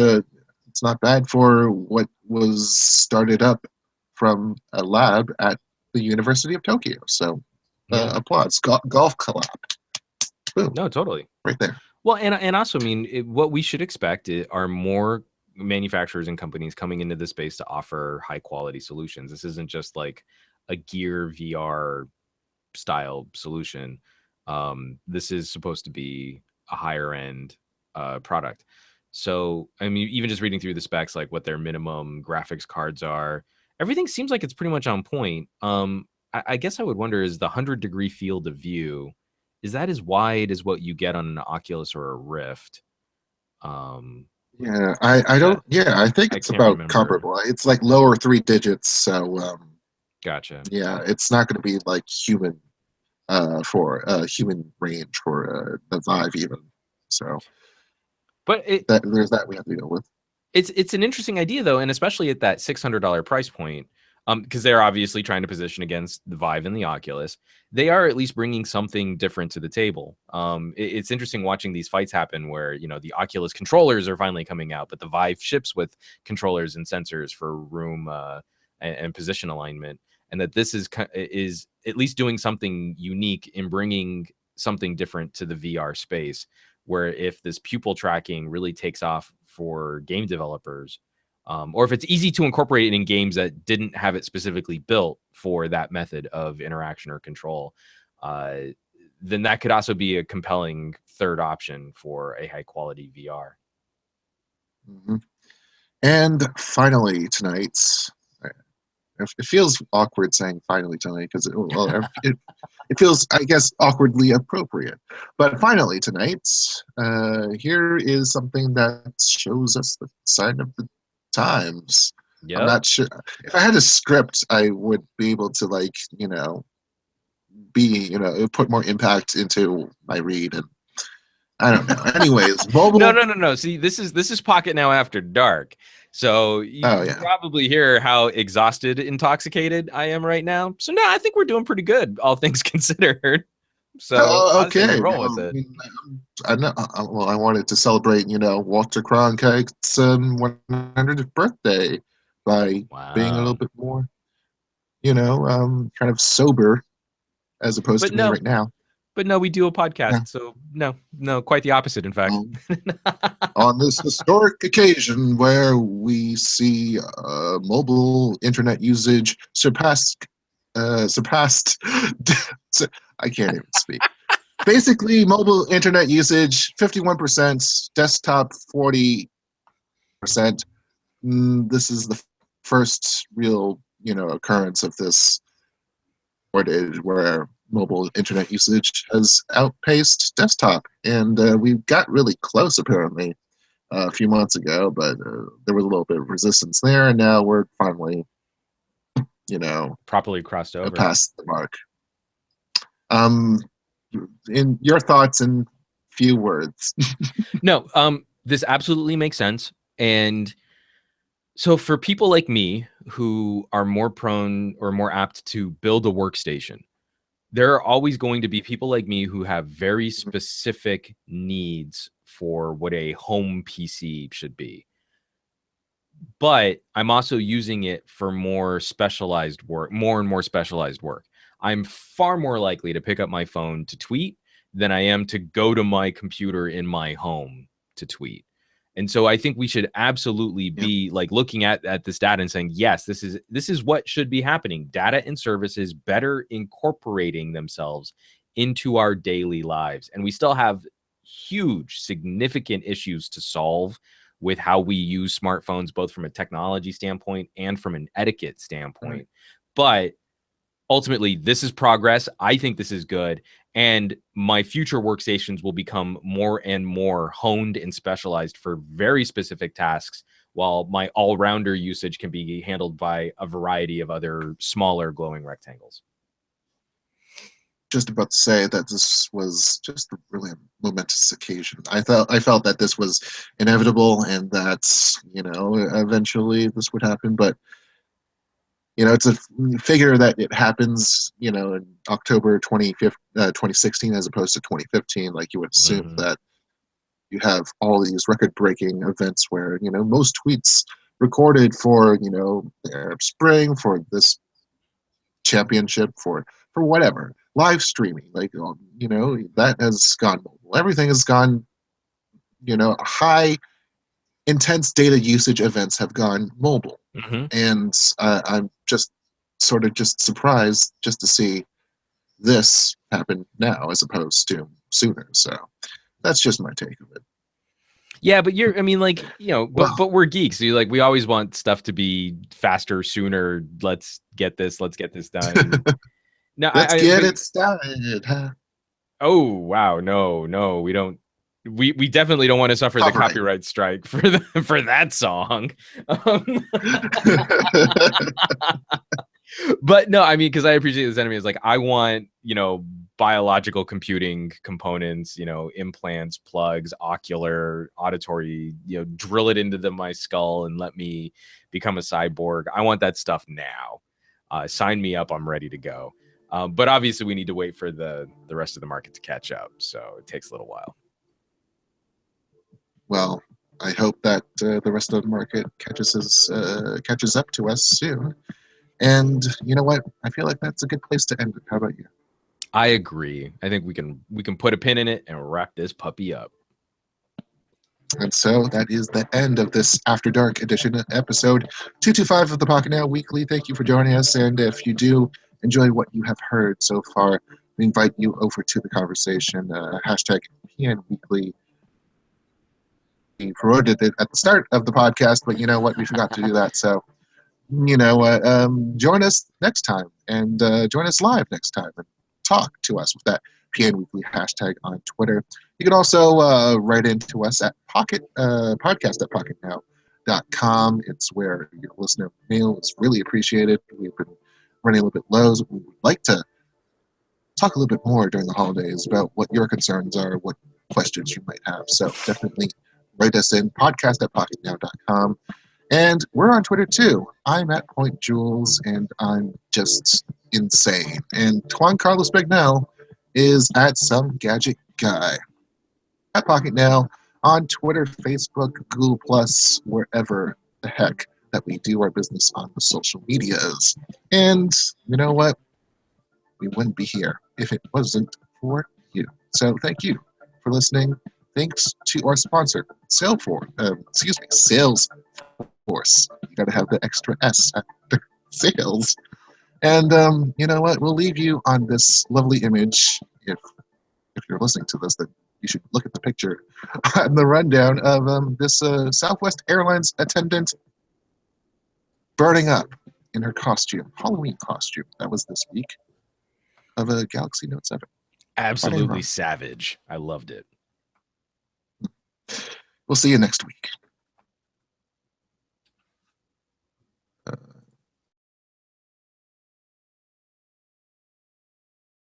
not bad for what was started up from a lab at the University of Tokyo. So Yeah. applause. Golf collab. Boom. No, totally. Right there. Well, and also, I mean, what we should expect are more manufacturers and companies coming into this space to offer high quality solutions. This isn't just like a Gear VR style solution. This is supposed to be a higher end product. So, I mean, even just reading through the specs, like what their minimum graphics cards are, everything seems like it's pretty much on point. I guess I would wonder, is the 100-degree field of view, is that as wide as what you get on an Oculus or a Rift? Yeah, I That don't. Yeah, I think I it's can't about remember. comparable. It's like lower three digits. So Gotcha. yeah, it's not going to be like human for human range for the Vive even. So But there's that we have to deal with. it's an interesting idea though, and especially at that $600 price point, because they're obviously trying to position against the Vive and the Oculus. They are at least bringing something different to the table. It's interesting watching these fights happen where the Oculus controllers are finally coming out, but the Vive ships with controllers and sensors for room and position alignment, and that this is at least doing something unique in bringing something different to the VR space, where if this pupil tracking really takes off for game developers, or if it's easy to incorporate it in games that didn't have it specifically built for that method of interaction or control, uh, then that could also be a compelling third option for a high quality VR. Hmm. And finally tonight, it feels awkward saying finally tonight, because it feels, I guess, awkwardly appropriate. But finally tonight, here is something that shows us the sign of the times. Yep. I'm not sure if I had a script, I would be able to like, put more impact into my read, and I don't know. Anyways, mobile. No. See, this is Pocketnow After Dark. So you probably hear how exhausted, intoxicated I am right now. So no, I think we're doing pretty good, all things considered. So okay, roll with it. I know. Well, I wanted to celebrate, Walter Cronkite's 100th birthday by being a little bit more, kind of sober, as opposed to me right now. But no, we do a podcast, so no, quite the opposite, in fact. On this historic occasion where we see mobile internet usage surpassed, I can't even speak. Basically, mobile internet usage 51%, desktop 40%. This is the first real, occurrence of this shortage where mobile internet usage has outpaced desktop, and we got really close apparently a few months ago, but there was a little bit of resistance there, and now we're finally, properly crossed over, past the mark. In your thoughts in few words. No, this absolutely makes sense, and so for people like me who are more prone or more apt to build a workstation, there are always going to be people like me who have very specific needs for what a home PC should be. But I'm also using it for more specialized work, more and more specialized work. I'm far more likely to pick up my phone to tweet than I am to go to my computer in my home to tweet. And so I think we should absolutely be like looking at this data and saying, yes, this is what should be happening. Data and services better incorporating themselves into our daily lives. And we still have huge, significant issues to solve with how we use smartphones, both from a technology standpoint and from an etiquette standpoint. Right. But ultimately, this is progress. I think this is good. And my future workstations will become more and more honed and specialized for very specific tasks, while my all-rounder usage can be handled by a variety of other smaller glowing rectangles. Just about to say that this was just a really momentous occasion. I felt that this was inevitable and that, eventually this would happen, but it's a figure that it happens, in October 2016 as opposed to 2015. Like you would assume that you have all these record-breaking events where, most tweets recorded for, the Arab Spring, for this championship, for whatever, live streaming, like, that has gone mobile. Everything has gone, high intense data usage events have gone mobile. And I'm just sort of surprised just to see this happen now as opposed to sooner. So that's just my take of it. Yeah, but but we're geeks. So we always want stuff to be faster, sooner. Let's get this done. No, let's get it started. Huh? Oh wow, no, we don't. We definitely don't want to suffer the copyright strike for that song. But no, I mean, because I appreciate this enemy is like, I want, biological computing components, implants, plugs, ocular, auditory, drill it into my skull and let me become a cyborg. I want that stuff now. Sign me up. I'm ready to go. But obviously we need to wait for the rest of the market to catch up. So it takes a little while. Well, I hope that the rest of the market catches up to us soon. And you know what? I feel like that's a good place to end it. How about you? I agree. I think we can put a pin in it and wrap this puppy up. And so that is the end of this After Dark edition, episode 225 of the Pocketnow Weekly. Thank you for joining us. And if you do enjoy what you have heard so far, we invite you over to the conversation. Hashtag PN Weekly. We promoted it at the start of the podcast, but you know what? We forgot to do that. So, join us next time and join us live next time and talk to us with that PN Weekly hashtag on Twitter. You can also write into us at podcast at Pocketnow pocketnow.com. It's where your listener mail is really appreciated. We've been running a little bit low. We would like to talk a little bit more during the holidays about what your concerns are, what questions you might have. So definitely write us in, podcast@pocketnow.com. And we're on Twitter too. I'm at Point Jules, and I'm just insane. And Juan Carlos Bagnell is at Some Gadget Guy. At Pocket Now on Twitter, Facebook, Google Plus, wherever the heck that we do our business on the social medias. And you know what? We wouldn't be here if it wasn't for you. So thank you for listening. Thanks to our sponsor, Salesforce. You got to have the extra S after sales. And you know what? We'll leave you on this lovely image. If you're listening to this, then you should look at the picture on the rundown of this Southwest Airlines attendant burning up in her costume, Halloween costume. That was this week of a Galaxy Note 7. Absolutely savage. I loved it. We'll see you next week.